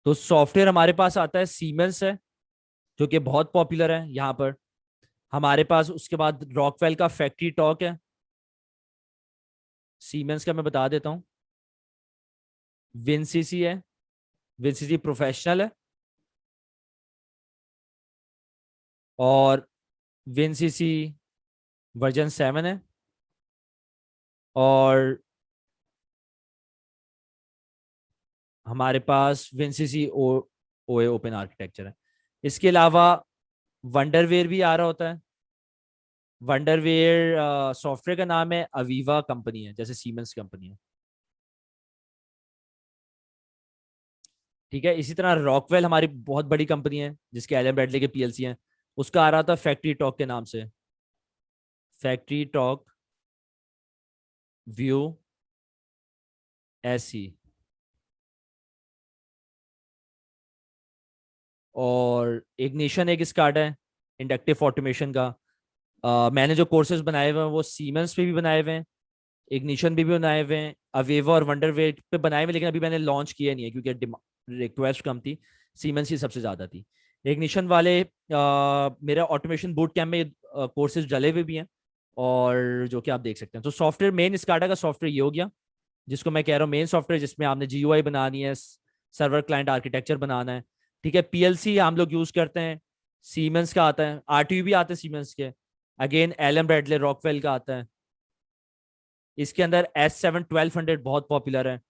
तो सॉफ्टवेयर हमारे पास आता है, सीमेंस है जो कि बहुत पॉपुलर है यहाँ पर हमारे पास। उसके बाद रॉकवेल का फैक्ट्री टॉक है। सीमेंस का मैं बता देता हूँ, विनसीसी है, विनसीसी प्रोफेशनल है। और विनसीसी वर्जन 7 है। और हमारे पास विनसीसी ओए ओपन आर्किटेक्चर है। इसके अलावा वंडरवेयर भी आ रहा होता है। वंडरवेयर सॉफ्टवेयर का नाम है, अवीवा कंपनी है, जैसे सीमेंस कंपनी है। ठीक है, इसी तरह रॉकवेल हमारी बहुत बड़ी कंपनी है, जिसके एलन ब्रैडली के पीएलसी हैं। उसका आ रहा था फैक्ट्री टॉक के नाम से, फैक्ट्री टॉक व्यू एसी। और इग्निशन एक स्काडा है, इंडक्टिव ऑटोमेशन का। मैंने जो कोर्सेज बनाए हुए हैं वो सीमेंस पे भी बनाए हुए हैं, इग्निशन पे भी बनाए हुए हैं, अवेवा और वंडरवेट पे बनाए हुए, लेकिन अभी मैंने लॉन्च किया नहीं है क्योंकि रिक्वेस्ट कम थी। सीमेंस की सबसे ज्यादा थी। इग्निशन वाले मेरा ऑटोमेशन बूट कैम्प में कोर्सेज डले हुए भी हैं, और जो कि आप देख सकते हैं। तो सॉफ्टवेयर, मेन स्काडा का सॉफ्टवेयर ये हो गया, जिसको मैं कह रहा हूँ मेन सॉफ्टवेयर, जिसमें आपने जीयूआई बनानी है, सर्वर क्लाइंट आर्किटेक्चर बनाना है। ठीक है, पीएलसी हम लोग यूज करते हैं, सीमेंस का आता है, आरटीयू भी आते हैं सीमेंस के, अगेन एलएम ब्रैडले रॉकवेल का आता है। इसके अंदर S7 1200 बहुत पॉपुलर है,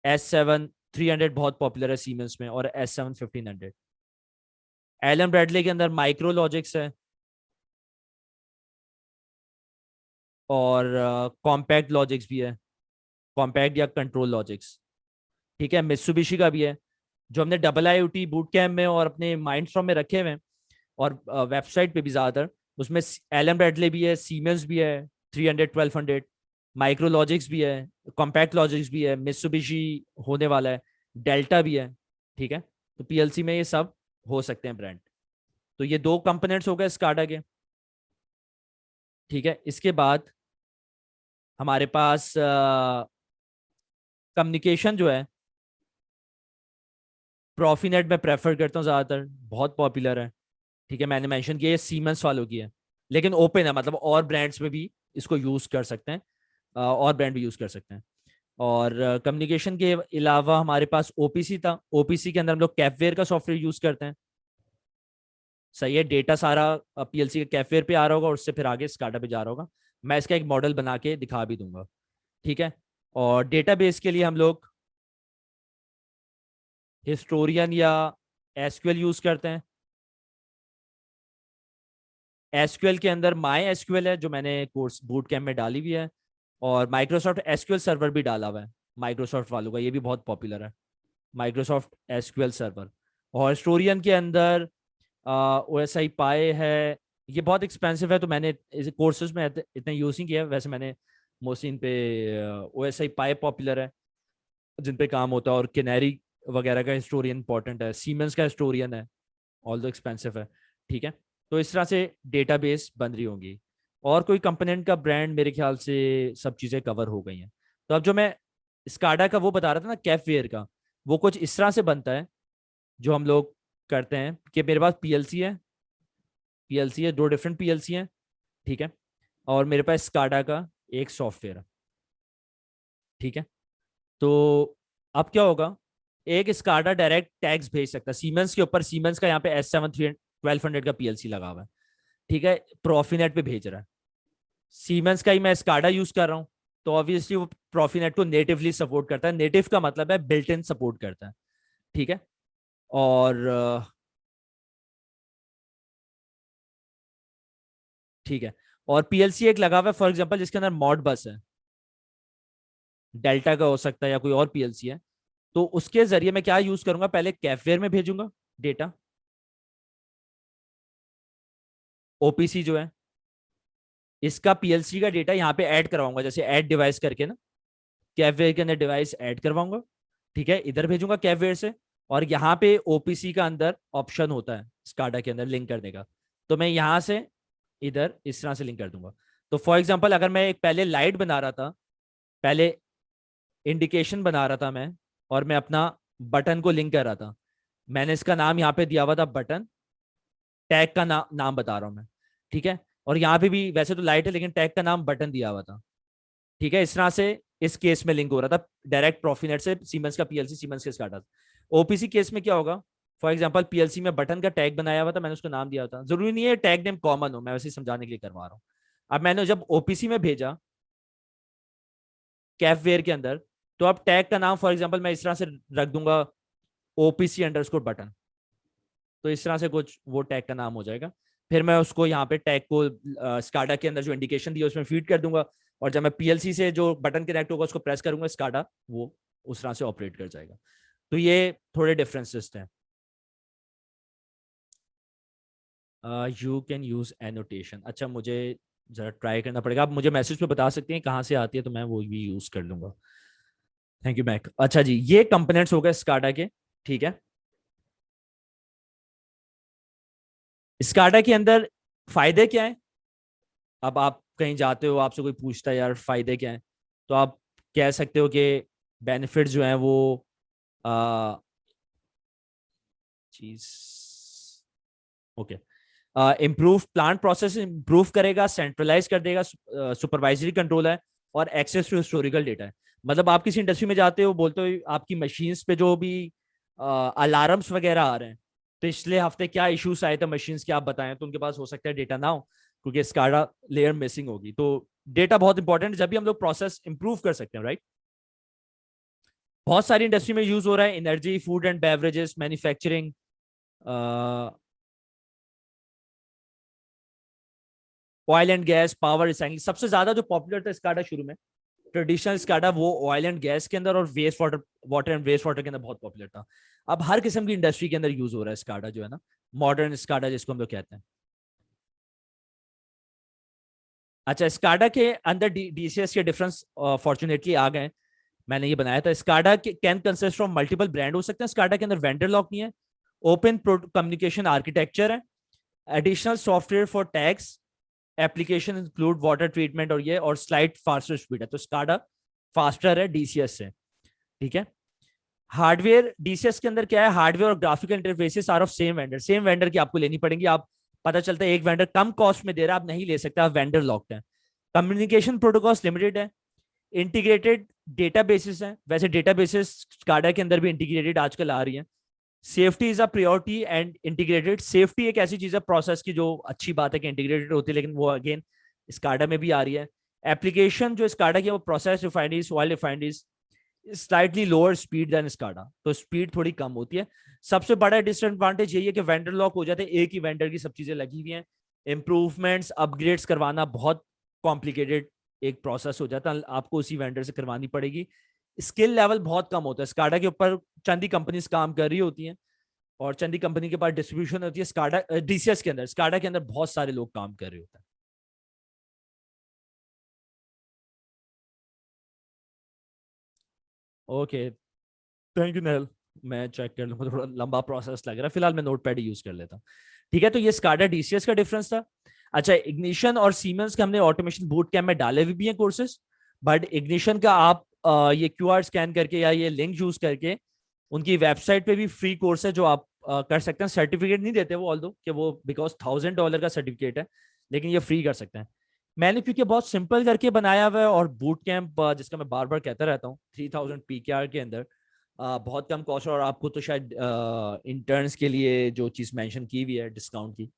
S7 300 बहुत पॉपुलर है सीमेंस में, और S7 1500। एलएम ब्रैडले के अंदर माइक्रो लॉजिक्स है, और कॉम्पैक्ट लॉजिक्स भी है, कॉम्पैक्ट या कंट्रोल लॉजिक्स। ठीक है, मित्सुबिशी का भी है, जो हमने डबल IoT बूट कैम्प में और अपने माइंडस्टॉर्म में रखे हुए हैं, और वेबसाइट पे भी ज्यादातर। उसमें एलएम ब्रैडले भी है, सीमेंस भी है, 300 1200, माइक्रो लॉजिक्स भी है, कॉम्पैक्ट लॉजिक्स भी है, मित्सुबिशी होने वाला है, डेल्टा भी है। ठीक है, तो पीएलसी में ये सब हो सकते हैं ब्रांड। तो ये दो कंपोनेंट्स हो गए स्काडा के। ठीक है, इसके बाद हमारे पास कम्युनिकेशन जो है, प्रॉफीनेट में प्रेफर करता हूँ ज्यादातर, बहुत पॉपुलर है। ठीक है, मैंने मेंशन किया ये सीमेंस वालों की है, लेकिन ओपन है, मतलब और ब्रांड्स में भी इसको यूज कर सकते हैं, और ब्रांड भी यूज कर सकते हैं। और कम्युनिकेशन के अलावा हमारे पास ओपीसी था। ओपीसी के अंदर हम लोग कैफवेयर का सॉफ्टवेयर यूज करते हैं। सही है, डेटा सारा पीएलसी के कैफवेयर पे आ रहा होगा, और उससे फिर आगे स्काडा पे जा रहा होगा। मैं इसका एक मॉडल बना के दिखा भी दूंगा। ठीक है, और डेटाबेस के लिए हम लोग हिस्टोरियन या एसक्यूएल यूज करते हैं। एसक्यूएल के अंदर माई एसक्यूएल है, जो मैंने कोर्स बूट कैम्प में डाली हुई है, और माइक्रोसॉफ्ट एसक्यूएल सर्वर भी डाला हुआ है, माइक्रोसॉफ्ट वालों का, ये भी बहुत पॉपुलर है, माइक्रोसॉफ्ट एसक्यूएल सर्वर। और हिस्टोरियन के अंदर OSI पाए है। ये बहुत एक्सपेंसिव है, तो मैंने इस कोर्सेज में इतना यूज नहीं किया। वैसे मैंने मोस्टली इन पे OSI पाए पॉपुलर है, जिन पे काम होता है, और किनेरी वगैरह का हिस्टोरियन इंपॉर्टेंट है, सीमेंस का हिस्टोरियन है, ऑल दो एक्सपेंसिव है। ठीक है, तो इस तरह से डेटाबेस बन रही होंगी, और कोई कंपोनेंट का ब्रांड मेरे ख्याल से सब चीज़ें कवर हो गई हैं। तो अब जो मैं स्काडा का वो बता रहा था ना, कैफवेयर का, वो कुछ इस तरह से बनता है, जो हम लोग करते हैं कि मेरे पास पीएलसी है, दो डिफरेंट पीएलसी हैं। ठीक है, और मेरे पास स्काडा का एक सॉफ्टवेयर है। ठीक है, तो अब क्या होगा, एक स्काडा डायरेक्ट टैग्स भेज सकता है सीमेंस के ऊपर। सीमेंस का यहाँ पे S7 1200 का पीएलसी लगा हुआ है। ठीक है, प्रॉफीनेट पे भेज रहा है। सीमेंस का ही मैं स्काडा यूज कर रहा हूँ, तो ऑब्वियसली वो प्रॉफीनेट को नेटिवली सपोर्ट करता है। नेटिव का मतलब है बिल्ट इन सपोर्ट करता है। ठीक है, और ठीक है, और पीएलसी एक लगा हुआ है फॉर एग्जांपल, जिसके अंदर मॉड बस है, डेल्टा का हो सकता है या कोई और पीएलसी है। तो उसके जरिए मैं क्या यूज करूंगा, पहले कैफवेयर में भेजूंगा डेटा, ओपीसी जो है, इसका पीएलसी का डेटा यहाँ पे ऐड करवाऊंगा, जैसे ऐड डिवाइस करके ना, कैफवेयर के अंदर डिवाइस ऐड करवाऊंगा। ठीक है, इधर भेजूंगा कैफवेयर से, और यहाँ पे ओपीसी का अंदर ऑप्शन होता है स्काडा के अंदर लिंक करने का, तो मैं यहाँ से इधर इस तरह से लिंक कर दूंगा। तो फॉर एग्जाम्पल, अगर मैं एक पहले लाइट बना रहा था, पहले इंडिकेशन बना रहा था मैं, और मैं अपना बटन को लिंक कर रहा था, मैंने इसका नाम यहाँ पे दिया हुआ था बटन, टैग का नाम बता रहा हूँ मैं। ठीक है, और यहाँ पे भी वैसे तो लाइट है, लेकिन टैग का नाम बटन दिया हुआ था। ठीक है, इस तरह से इस केस में लिंक हो रहा था डायरेक्ट प्रॉफीनेट से सीमेंस का पीएलसी, सीमेंस के स्टार्टर। ओपीसी केस में क्या होगा, फॉर एग्जाम्पल पीएलसी में बटन का टैग बनाया हुआ था, मैंने उसको नाम दिया था, जरूरी नहीं है टैग नेम कॉमन हो, मैं वैसे ही समझाने के लिए करवा रहा हूँ। अब मैंने जब ओपीसी में भेजा कैफवेयर के अंदर, तो अब टैग का नाम फॉर एग्जाम्पल मैं इस तरह से रख दूंगा, ओपीसी अंडरस्कोर बटन, तो इस तरह से कुछ वो टैग का नाम हो जाएगा। फिर मैं उसको यहाँ पे टैग को स्काडा के अंदर जो इंडिकेशन दी है उसमें फीड कर दूंगा, और जब मैं पीएलसी से जो बटन कनेक्ट होगा उसको प्रेस करूंगा, स्काडा वो उस तरह से ऑपरेट कर जाएगा। तो ये थोड़े डिफरेंसेस हैं। यू कैन यूज एनोटेशन, अच्छा मुझे जरा ट्राई करना पड़ेगा, आप मुझे मैसेज पे बता सकते हैं कहाँ से आती है, तो मैं वो भी यूज कर लूंगा। Thank you Mac. अच्छा जी, ये कंपोनेंट्स हो गए स्काडा के, ठीक है। स्काडा के अंदर फायदे क्या है? अब आप कहीं जाते हो, आपसे कोई पूछता है यार फायदे क्या है, तो आप कह सकते हो कि बेनिफिट जो है वो आ, चीज okay, improve plant process improve करेगा, सेंट्रलाइज कर देगा, सुपरवाइजरी कंट्रोल है, और एक्सेस टू हिस्टोरिकल डेटा है। मतलब आप किसी इंडस्ट्री में जाते हो, बोलते हो आपकी मशीन्स पे जो भी अलार्म्स वगैरह आ रहे हैं, पिछले हफ्ते क्या इश्यूज आए थे मशीन्स के, आप बताएं, तो उनके पास हो सकता है डेटा ना हो, क्योंकि स्काडा लेयर मिसिंग होगी। तो डेटा बहुत इंपॉर्टेंट है, जब भी हम लोग प्रोसेस इंप्रूव कर सकते हैं, राइट। बहुत सारी इंडस्ट्री में यूज हो रहा है, energy, food and beverages, manufacturing, oil and gas, power, recycling. सबसे ज्यादा जो पॉपुलर था स्काडा शुरू में, ट्रेडिशनल स्काडा, वो ऑयल एंड गैस के अंदर और waste water, water and waste water के अंदर बहुत पॉपुलर था। अब हर किस्म की इंडस्ट्री के अंदर यूज हो रहा है स्काडा जो है ना, मॉडर्न स्काडा जिसको हम लोग कहते हैं। अच्छा, स्काडा के अंदर डीसीएस के डिफरेंस फॉर्चुनेटली आ गए। मैंने ये बनाया था, SCADA can consist of multiple brand हो सकते हैं, स्काडा के अंदर वेंडर लॉक नहीं है, ओपन कम्युनिकेशन आर्किटेक्चर है, additional software for tax, application include water treatment और ये, और स्लाइड फास्टर स्पीड है, तो स्काडा फास्टर है डीसीएस से, ठीक है। हार्डवेयर डीसीएस के अंदर क्या है, हार्डवेयर और graphical interfaces are of same vendor, same vendor की आपको लेनी पड़ेगी। आप पता चलता है एक वेंडर कम कॉस्ट में दे रहा है, आप नहीं ले सकते, आप वेंडर लॉक्ड है। कम्युनिकेशन प्रोटोकॉल्स लिमिटेड है, इंटीग्रेटेड डेटाबेसेस हैं, वैसे डेटाबेसेस स्काडा के अंदर भी इंटीग्रेटेड आजकल आ रही है। Safety is a priority and integrated, safety एक ऐसी चीज है प्रोसेस की जो अच्छी बात है कि इंटीग्रेटेड होती है, लेकिन वो अगेन स्काडा में भी आ रही है। एप्लीकेशन जो स्काडा की वो process refineries, oil refineries, slightly lower speed than SCADA, तो स्पीड थोड़ी कम होती है। सबसे बड़ा डिसएडवांटेज यही है कि वेंडर लॉक हो जाते हैं, एक ही वेंडर की सब चीजें लगी हुई हैं। इंप्रूवमेंट्स, अपग्रेड्स करवाना बहुत कॉम्प्लिकेटेड एक प्रोसेस हो जाता है, आपको उसी वेंडर से करवानी पड़ेगी। स्किल लेवल बहुत कम होता है स्काडा के ऊपर, चंद ही कंपनीज काम कर रही होती हैं, और चंदी कंपनी के पास डिस्ट्रीब्यूशन होती है। स्काडा डीसीएस के अंदर, स्काडा के अंदर बहुत सारे लोग काम कर रहे होते हैं। Okay, thank you Nehal. मैं चेक कर लूंगा, थोड़ा लंबा प्रोसेस लग रहा है, फिलहाल मैं नोट पैड यूज कर लेता हूँ। ठीक है, तो ये स्काडा डीसीएस का डिफरेंस था। अच्छा, इग्निशन और सीमेंस के हमने ऑटोमेशन बूट कैम्प में डाले हुए भी हैं कोर्सेज, बट इग्निशन का आप ये क्यूआर स्कैन करके या ये लिंक यूज करके उनकी वेबसाइट पे भी फ्री कोर्स है जो आप कर सकते हैं। सर्टिफिकेट नहीं देते वो, ऑल्दो कि वो बिकॉज $1000 का सर्टिफिकेट है, लेकिन ये फ्री कर सकते हैं। मैंने क्योंकि बहुत सिंपल करके बनाया हुआ है, और बूट कैंप जिसका मैं बार बार कहता रहता हूँ, 3000 पीकेआर के अंदर बहुत कम कॉस्ट, और आपको तो शायद इंटर्न्स के लिए जो चीज़ मेंशन की हुई है डिस्काउंट की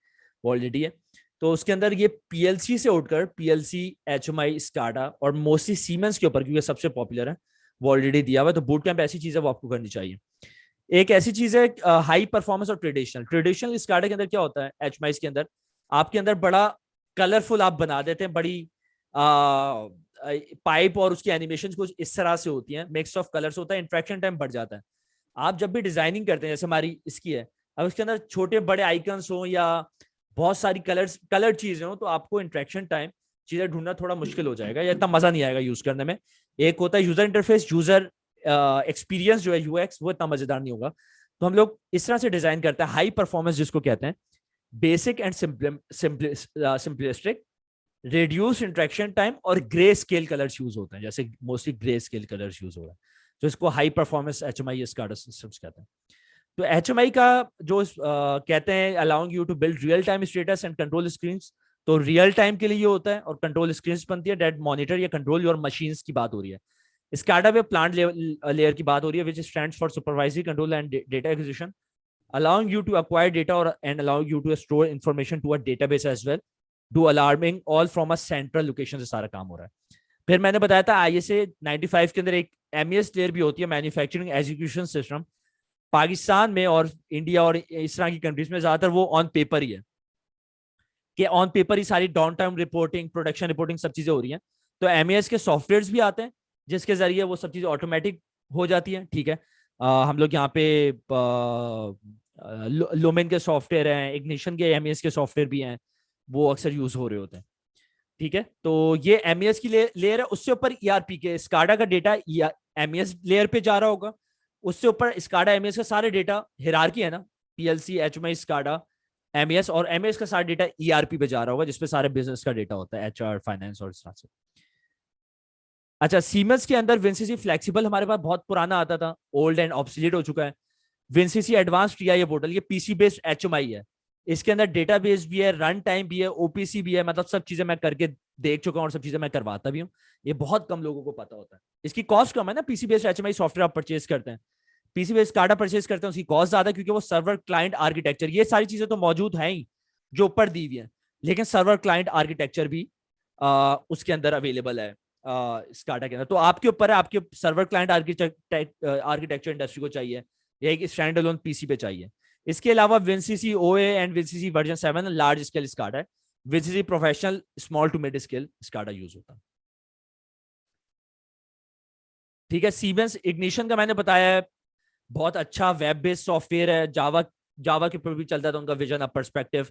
वो ऑलरेडी है। तो उसके अंदर ये पीएलसी से उठकर पीएलसी, एचएमआई, स्काडा और मोस्टली सीमेंस के ऊपर, क्योंकि सबसे पॉपुलर है, वो ऑलरेडी दिया हुआ है। तो बूट कैंप ऐसी चीज है वो आपको करनी चाहिए। एक ऐसी चीज है हाई परफॉर्मेंस और ट्रेडिशनल। ट्रेडिशनल स्काडा के अंदर क्या होता है, एचएमआई के अंदर आपके अंदर बड़ा कलरफुल आप बना देते हैं, बड़ी पाइप और उसकी एनिमेशन कुछ इस तरह से होती हैं, मिक्स ऑफ कलर्स होता है, इंट्रैक्शन टाइम बढ़ जाता है। आप जब भी डिजाइनिंग करते हैं, जैसे हमारी इसकी है, अब उसके अंदर छोटे बड़े आइकन्स हो या बहुत सारी कलर चीजें हो, तो आपको इंट्रैक्शन टाइम चीजें ढूंढना थोड़ा मुश्किल हो जाएगा, या इतना मजा नहीं आएगा यूज करने में। एक होता है यूजर इंटरफेस, यूजर एक्सपीरियंस जो है यूएक्स, वो इतना मजेदार नहीं होगा। तो हम लोग इस तरह से डिजाइन करते हैं, हाई परफॉर्मेंस जिसको कहते हैं, basic and simplistic, reduce interaction time, और ग्रे स्केल कलर्स यूज होते हैं, जैसे mostly grey scale colours use हो रहा है, तो इसको high performance HMI SCADA systems कहते हैं। तो एचएमआई का जो कहते हैं allowing you to build real time status and control screen, तो रियल टाइम के लिए ये होता है, और कंट्रोल स्क्रीन बनती है डेट मॉनिटर या कंट्रोल योर मशीन्स की बात हो रही है। स्काडा पे प्लांट लेयर की बात हो रही है, विच stands for supervisory control and data acquisition. allowing you to acquire data or and allowing you to store information to a database as well, do alarming all from a central location से सारा काम हो रहा है। फिर मैंने बताया था ISA 95 के अंदर एक MES लेयर भी होती है, मैन्युफैक्चरिंग एजुकेशन सिस्टम। पाकिस्तान में और इंडिया और इस तरह की कंट्रीज में ज्यादातर वो ऑन पेपर ही है, कि ऑन पेपर ही सारी down time reporting, production reporting सब चीजें हो रही हैं। तो MES के सॉफ्टवेयर भी आते हैं जिसके जरिए वो सब चीजें ऑटोमेटिक हो जाती हैं, ठीक है। हम लोग यहाँ पे लुमेन के सॉफ्टवेयर हैं, इग्निशन के MES के सॉफ्टवेयर भी हैं, वो अक्सर यूज हो रहे होते हैं, ठीक है। तो ये MES की लेयर है, उससे ऊपर ERP के स्काडा का डेटा MES लेयर पे जा रहा होगा, उससे ऊपर स्काडा MES का सारे डेटा हिरार्की है ना, PLC, HMI, स्काडा, MES, और MES का सारा डेटा ERP पे जा रहा होगा जिसपे सारे बिजनेस का डेटा होता है, HR, फाइनेंस और इस तरह से। अच्छा, सीमेंस के अंदर विनसीसी फ्लेक्सिबल हमारे पास बहुत पुराना आता था, ओल्ड एंड ऑब्सोलीट हो चुका है। विनसीसी एडवांस TIA पोर्टल, ये PC बेस्ड HMI है, इसके अंदर डेटाबेस भी है, रन टाइम भी है, OPC भी है, मतलब सब चीजें मैं करके देख चुका हूँ और सब चीजें मैं करवाता भी हूँ। ये बहुत कम लोगों को पता होता है। इसकी कॉस्ट कम है ना, PC बेस्ड HMI सॉफ्टवेयर आप परचेज करते हैं, PC बेस्ड कार्डा परचेज करते हैं, उसकी कॉस्ट ज्यादा, क्योंकि वो सर्वर क्लाइंट आर्किटेक्चर, ये सारी चीजें तो मौजूद है ही जो ऊपर दी हुई है, लेकिन सर्वर क्लाइंट आर्किटेक्चर भी उसके अंदर अवेलेबल है स्काडा के अंदर। तो आपके ऊपर है, आपके सर्वर क्लाइंट आर्किटेक्चर इंडस्ट्री को चाहिए या एक स्टैंड अलोन PC पे चाहिए। इसके अलावा WinCC OA and WinCC version 7 large scale SCADA है, WinCC professional small to mid scale SCADA use होता है, ठीक है। सीमेंस इग्निशन का मैंने बताया है, बहुत अच्छा वेब बेस्ड सॉफ्टवेयर है, जावा जावा के ऊपर भी चलता था उनका vision up perspective,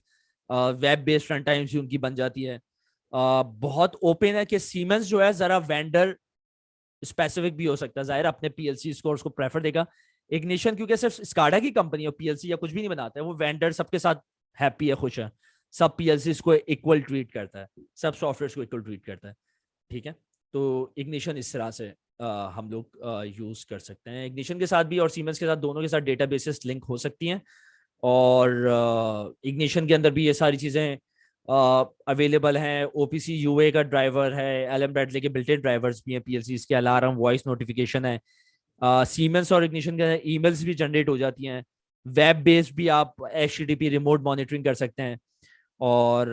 web based front times भी उनकी बन जाती है। बहुत ओपन है कि सीमेंस जो है जरा वेंडर स्पेसिफिक भी हो सकता है, जाहिर अपने PLC स्कोर्स को प्रेफर देगा। इग्निशन क्योंकि सिर्फ स्काडा की कंपनी है, PLC या कुछ भी नहीं बनाता है, वो वेंडर सबके साथ हैप्पी है, खुश है, सब PLC को इक्वल ट्रीट करता है, सब सॉफ्टवेयर को इक्वल ट्रीट करता है, ठीक है। तो इग्निशन इस तरह से हम लोग यूज कर सकते हैं। इग्निशन के साथ भी और सीमेंस के साथ, दोनों के साथ डेटाबेसेस लिंक हो सकती हैं, और इग्निशन के अंदर भी ये सारी चीजें अवेलेबल हैं। OPC UA का ड्राइवर है, एलएम ब्रैडली के बिल्ट इन ड्राइवर्स भी हैं, PLC के अलार्म, वॉइस नोटिफिकेशन है। सीमेंस और इग्निशन के अंदर ईमेल्स भी जनरेट हो जाती हैं, वेब बेस्ड भी आप HTTP रिमोट मॉनिटरिंग कर सकते हैं, और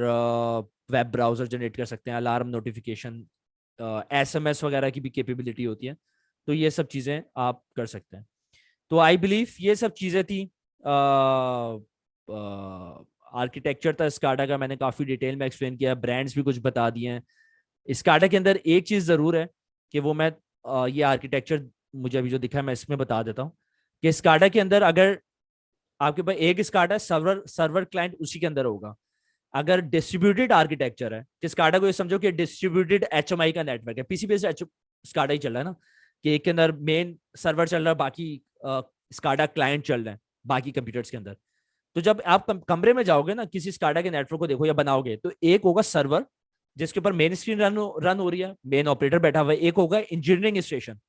वेब ब्राउजर जनरेट कर सकते हैं, अलार्म नोटिफिकेशन, SMS वगैरह की भी कैपेबिलिटी होती है। तो ये सब चीज़ें आप कर सकते हैं। तो आई बिलीव ये सब चीज़ें थी। आर्किटेक्चर था स्काडा का, मैंने काफ़ी डिटेल में एक्सप्लेन किया, ब्रांड्स भी कुछ बता दिए हैं। स्काडा के अंदर एक चीज़ ज़रूर है कि वो मैं ये आर्किटेक्चर मुझे अभी जो दिखा है मैं इसमें बता देता हूँ, कि स्काडा के अंदर अगर आपके पास एक स्काडा सर्वर सर्वर क्लाइंट उसी के अंदर होगा। अगर डिस्ट्रीब्यूटेड आर्किटेक्चर है, कि स्काडा को ये समझो कि डिस्ट्रीब्यूटेड HMI का नेटवर्क है, PC बेस्ड स्काडा ही चल रहा है ना, कि एक के अंदर मेन सर्वर चल रहा है, बाकी स्काडा क्लाइंट चल रहे हैं बाकी कंप्यूटर्स के अंदर। तो जब आप कमरे में जाओगे ना, किसी स्काडा के नेटवर्क को देखो या बनाओगे, तो एक होगा सर्वर जिसके ऊपर मेन स्क्रीन रन हो रही है, मेन ऑपरेटर बैठा हुआ है, एक होगा इंजीनियरिंग स्टेशन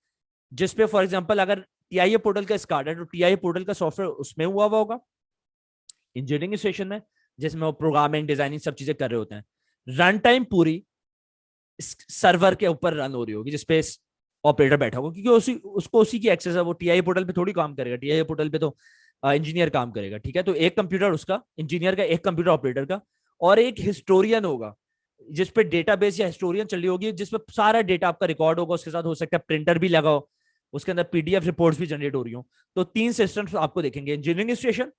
जिसपे फॉर एग्जांपल अगर TIA पोर्टल का स्काडा है, तो TIA पोर्टल का सॉफ्टवेयर उसमें हुआ होगा इंजीनियरिंग स्टेशन में, जिसमें वो प्रोग्रामिंग डिजाइनिंग सब चीजें कर रहे होते हैं। रन टाइम पूरी सर्वर के ऊपर रन हो रही होगी जिसपे ऑपरेटर बैठा होगा, क्योंकि उसको उसी की एक्सेस है, वो TIA पोर्टल पे थोड़ी काम करेगा, TIA पोर्टल पे तो इंजीनियर काम करेगा, ठीक है। तो एक कंप्यूटर उसका इंजीनियर का, एक कंप्यूटर ऑपरेटर का, और एक हिस्टोरियन होगा जिसपे डेटाबेस या हिस्टोरियन चली होगी, जिसपे सारा डेटा आपका रिकॉर्ड होगा, उसके साथ हो सकता है प्रिंटर भी लगा हो, उसके अंदर PDF रिपोर्ट्स भी जनरेट हो रही हो। तो 3 सिस्टम्स आपको देखेंगे, इंजीनियरिंग स्टेशन,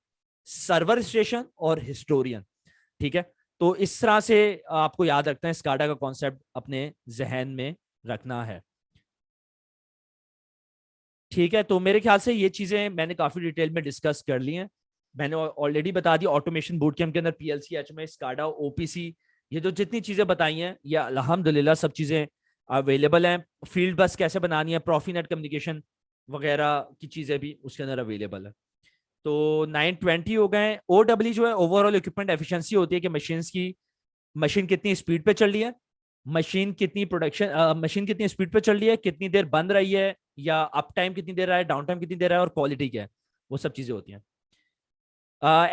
सर्वर स्टेशन और हिस्टोरियन, ठीक है। तो इस तरह से आपको याद रखना है, स्काडा का कॉन्सेप्ट अपने जहन में रखना है, ठीक है। तो मेरे ख्याल से ये चीजें मैंने काफी डिटेल में डिस्कस कर ली हैं। मैंने ऑलरेडी बता दी ऑटोमेशन बूट कैंप के अंदर PLC, HMI, स्काडा, OPC, ये जो जितनी चीजें बताई हैं ये अल्हम्दुलिल्लाह सब चीजें अवेलेबल हैं। फील्ड बस कैसे बनानी है, प्रॉफीनेट कम्युनिकेशन वगैरह की चीजें भी उसके अंदर अवेलेबल है। तो 920 हो गए। OW जो है ओवरऑल इक्विपमेंट एफिशिएंसी होती है कि मशीन कितनी स्पीड पे चल रही है, मशीन कितनी स्पीड पे चल रही है, कितनी देर बंद रही है, या अप टाइम कितनी देर रहा है, डाउन टाइम कितनी देर रहा है, और क्वालिटी क्या है, वो सब चीजें होती हैं।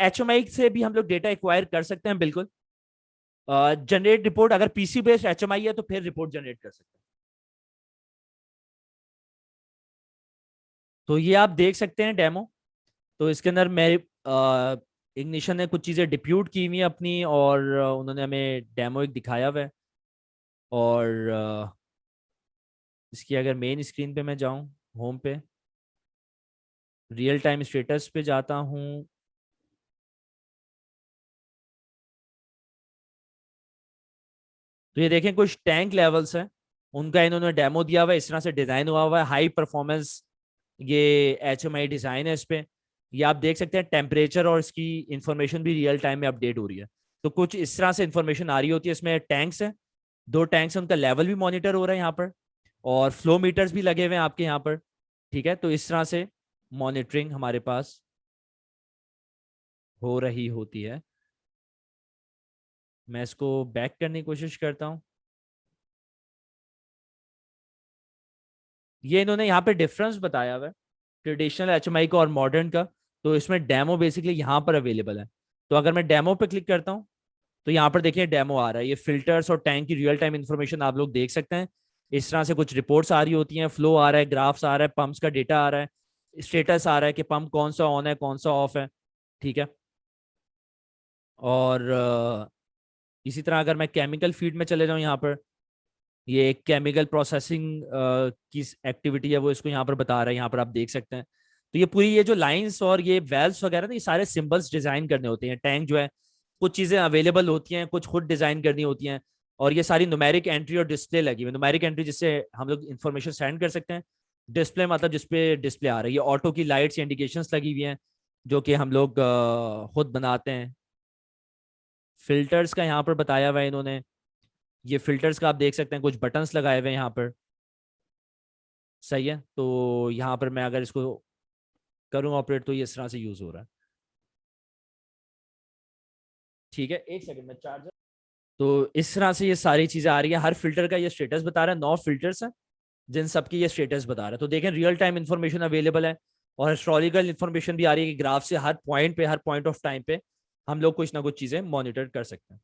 HMI से भी हम लोग डेटा एक्वायर कर सकते हैं, बिल्कुल। जनरेट रिपोर्ट, अगर PC बेस्ड HMI है तो फिर रिपोर्ट जनरेट कर सकते हैं। तो ये आप देख सकते हैं डेमो। तो इसके अंदर इग्निशन ने कुछ चीज़ें डिप्यूट की हुई हैं अपनी, और उन्होंने हमें डेमो एक दिखाया हुआ है। और इसकी अगर मेन स्क्रीन पे मैं जाऊं, होम पे, रियल टाइम स्टेटस पे जाता हूं, तो ये देखें कुछ टैंक लेवल्स हैं, उनका इन्होंने डेमो दिया हुआ है। इस तरह से डिज़ाइन हुआ हुआ है, हाई परफॉर्मेंस ये HMI डिज़ाइन है इस पे। ये आप देख सकते हैं टेम्परेचर और इसकी इंफॉर्मेशन भी रियल टाइम में अपडेट हो रही है। तो कुछ इस तरह से इंफॉर्मेशन आ रही होती है। इसमें टैंक्स हैं, 2 टैंक्स हैं, उनका लेवल भी मॉनिटर हो रहा है यहाँ पर, और फ्लो मीटर्स भी लगे हुए हैं आपके यहाँ पर। ठीक है, तो इस तरह से मॉनिटरिंग हमारे पास हो रही होती है। मैं इसको बैक करने की कोशिश करता हूँ। ये इन्होंने यहाँ पे डिफरेंस बताया हुआ है ट्रेडिशनल HMI का और मॉडर्न का। तो इसमें डेमो बेसिकली यहाँ पर अवेलेबल है। तो अगर मैं डेमो पे क्लिक करता हूँ, तो यहाँ पर देखिए डेमो आ रहा है। ये फिल्टर्स और टैंक की रियल टाइम इन्फॉर्मेशन आप लोग देख सकते हैं। इस तरह से कुछ रिपोर्ट्स आ रही होती हैं, फ्लो आ रहा है, ग्राफ्स आ रहा है, पंप्स का डेटा आ रहा है, स्टेटस आ रहा है कि पंप कौन सा ऑन है कौन सा ऑफ है। ठीक है, और इसी तरह अगर मैं केमिकल फीड में चले जाऊँ यहाँ पर, ये केमिकल प्रोसेसिंग की एक्टिविटी है वो इसको यहाँ पर बता रहा है। यहाँ पर आप देख सकते हैं। तो ये पूरी ये जो लाइंस और ये वेल्व्स वगैरह ना, ये सारे सिंबल्स डिजाइन करने होते हैं। टैंक जो है, कुछ चीजें अवेलेबल होती हैं, कुछ खुद डिजाइन करनी होती हैं। और ये सारी न्यूमेरिक एंट्री और डिस्प्ले लगी हुई है। न्यूमेरिक एंट्री जिससे हम लोग इन्फॉर्मेशन सेंड कर सकते हैं। डिस्प्ले मतलब जिसपे डिस्प्ले आ रही है, ऑटो की लाइट्स इंडिकेशंस लगी हुई हैं जो कि हम लोग खुद बनाते हैं। फिल्टर्स का यहाँ पर बताया हुआ है इन्होंने। ये फिल्टर्स का आप देख सकते हैं, कुछ बटन्स लगाए हुए हैं यहाँ पर। सही है, तो यहाँ पर मैं अगर इसको करूँ ऑपरेट, तो ये इस तरह से यूज हो रहा है। ठीक है, एक सेकंड में चार्जर। तो इस तरह से ये सारी चीजें आ रही है। हर फिल्टर का ये स्टेटस बता रहा है। 9 फिल्टर्स हैं जिन सबकी ये स्टेटस बता रहा है। तो देखें रियल टाइम इन्फॉर्मेशन अवेलेबल है, और हिस्टोरिकल इन्फॉर्मेशन भी आ रही है कि ग्राफ से हर पॉइंट पे, हर पॉइंट ऑफ टाइम पे हम लोग कुछ ना कुछ चीजें मॉनिटर कर सकते हैं।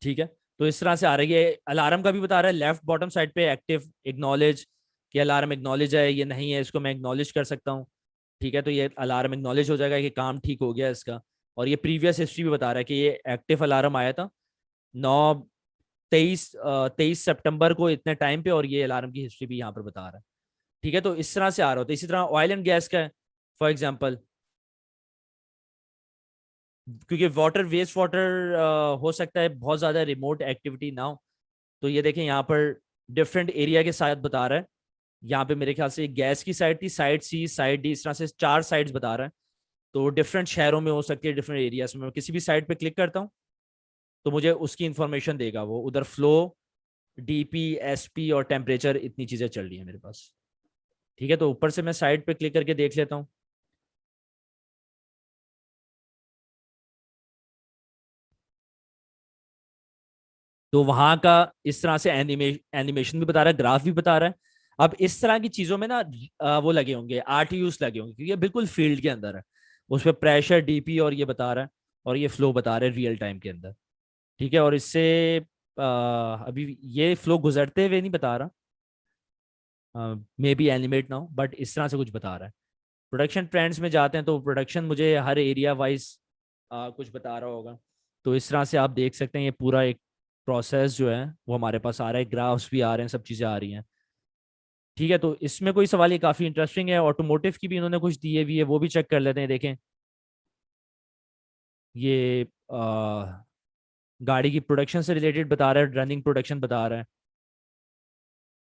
ठीक है, तो इस तरह से आ रही है। अलार्म का भी बता रहा है लेफ्ट बॉटम साइड पे, एक्टिव इग्नोलेज, कि अलार्म इग्नोलेज है, ये नहीं है, इसको मैं इग्नोलेज कर सकता हूँ। ठीक है, तो ये अलार्म इग्नोलेज हो जाएगा कि काम ठीक हो गया इसका। और ये प्रीवियस हिस्ट्री भी बता रहा है कि ये एक्टिव अलार्म आया था 23 सितंबर को इतने टाइम पे, और ये अलार्म की हिस्ट्री भी यहाँ पर बता रहा है। ठीक है, तो इस तरह से आ रहा होता है। इसी तरह ऑयल एंड गैस का है, फॉर एग्जाम्पल, क्योंकि वाटर, वेस्ट वाटर हो सकता है बहुत ज्यादा रिमोट एक्टिविटी ना हो। तो ये देखें यहाँ पर डिफरेंट एरिया के साथ बता रहा है। यहाँ पे मेरे ख्याल से गैस की साइड थी, साइड C, साइड D, इस तरह से 4 साइड्स बता रहा है। तो डिफरेंट शहरों में हो सकती है, डिफरेंट एरियाज में। मैं किसी भी साइड पे क्लिक करता हूँ तो मुझे उसकी इंफॉर्मेशन देगा वो। उधर फ्लो, DP, SP और टेम्परेचर, इतनी चीजें चल रही है मेरे पास। ठीक है, तो ऊपर से मैं साइड पे क्लिक करके देख लेता हूँ। तो वहां का इस तरह से एनिमेशन भी बता रहा है, ग्राफ भी बता रहा है। अब इस तरह की चीजों में ना वो लगे होंगे, RTUs लगे होंगे, क्योंकि ये बिल्कुल फील्ड के अंदर है। उस पर प्रेशर, DP और ये बता रहा है, और ये फ्लो बता रहा है रियल टाइम के अंदर। ठीक है, और इससे अभी ये फ्लो गुजरते हुए नहीं बता रहा, मे बी एनिमेट ना हो, बट इस तरह से कुछ बता रहा है। प्रोडक्शन ट्रेंड्स में जाते हैं तो प्रोडक्शन मुझे हर एरिया वाइज कुछ बता रहा होगा। तो इस तरह से आप देख सकते हैं ये पूरा एक प्रोसेस जो है वो हमारे पास आ रहा है। ग्राफ्स भी आ रहे हैं, सब चीज़ें आ रही हैं। ठीक है, तो इसमें कोई सवाल, ये काफ़ी इंटरेस्टिंग है। ऑटोमोटिव की भी इन्होंने कुछ दिए हुई है, वो भी चेक कर लेते हैं। देखें, ये गाड़ी की प्रोडक्शन से रिलेटेड बता रहा है, रनिंग प्रोडक्शन बता रहा है,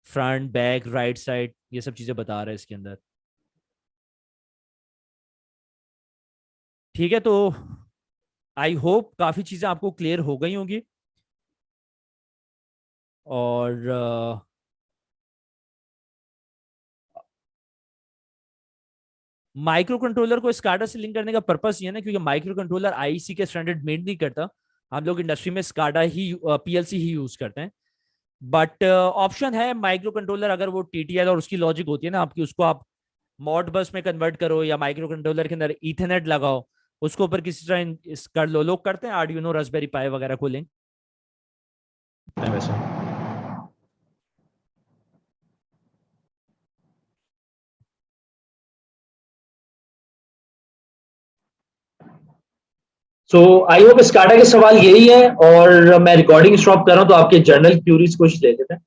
फ्रंट, बैक, राइट साइड, ये सब चीज़ें बता रहा है इसके अंदर। ठीक है, तो आई होप काफ़ी चीज़ें आपको क्लियर हो गई होंगी। और माइक्रो कंट्रोलर को स्काडा से लिंक करने का पर्पस ये है ना, क्योंकि माइक्रो कंट्रोलर IEC के स्टैंडर्ड मेट नहीं करता। हम लोग इंडस्ट्री में स्काडा ही, PLC ही यूज करते हैं। बट ऑप्शन है माइक्रो कंट्रोलर, अगर वो TTL और उसकी लॉजिक होती है ना आपकी, उसको आप मॉड बस में कन्वर्ट करो, या माइक्रो कंट्रोलर के अंदर इथरनेट लगाओ, उसको ऊपर किसी तरह कर लो। लोग करते हैं आर्डिनो, रास्पबेरी पाई वगैरह को लिंक वैसे। सो आई होप स्काडा के सवाल यही है, और मैं रिकॉर्डिंग स्टॉप कर रहा हूँ, तो आपके जर्नल क्यूरीज कुछ ले लेते हैं।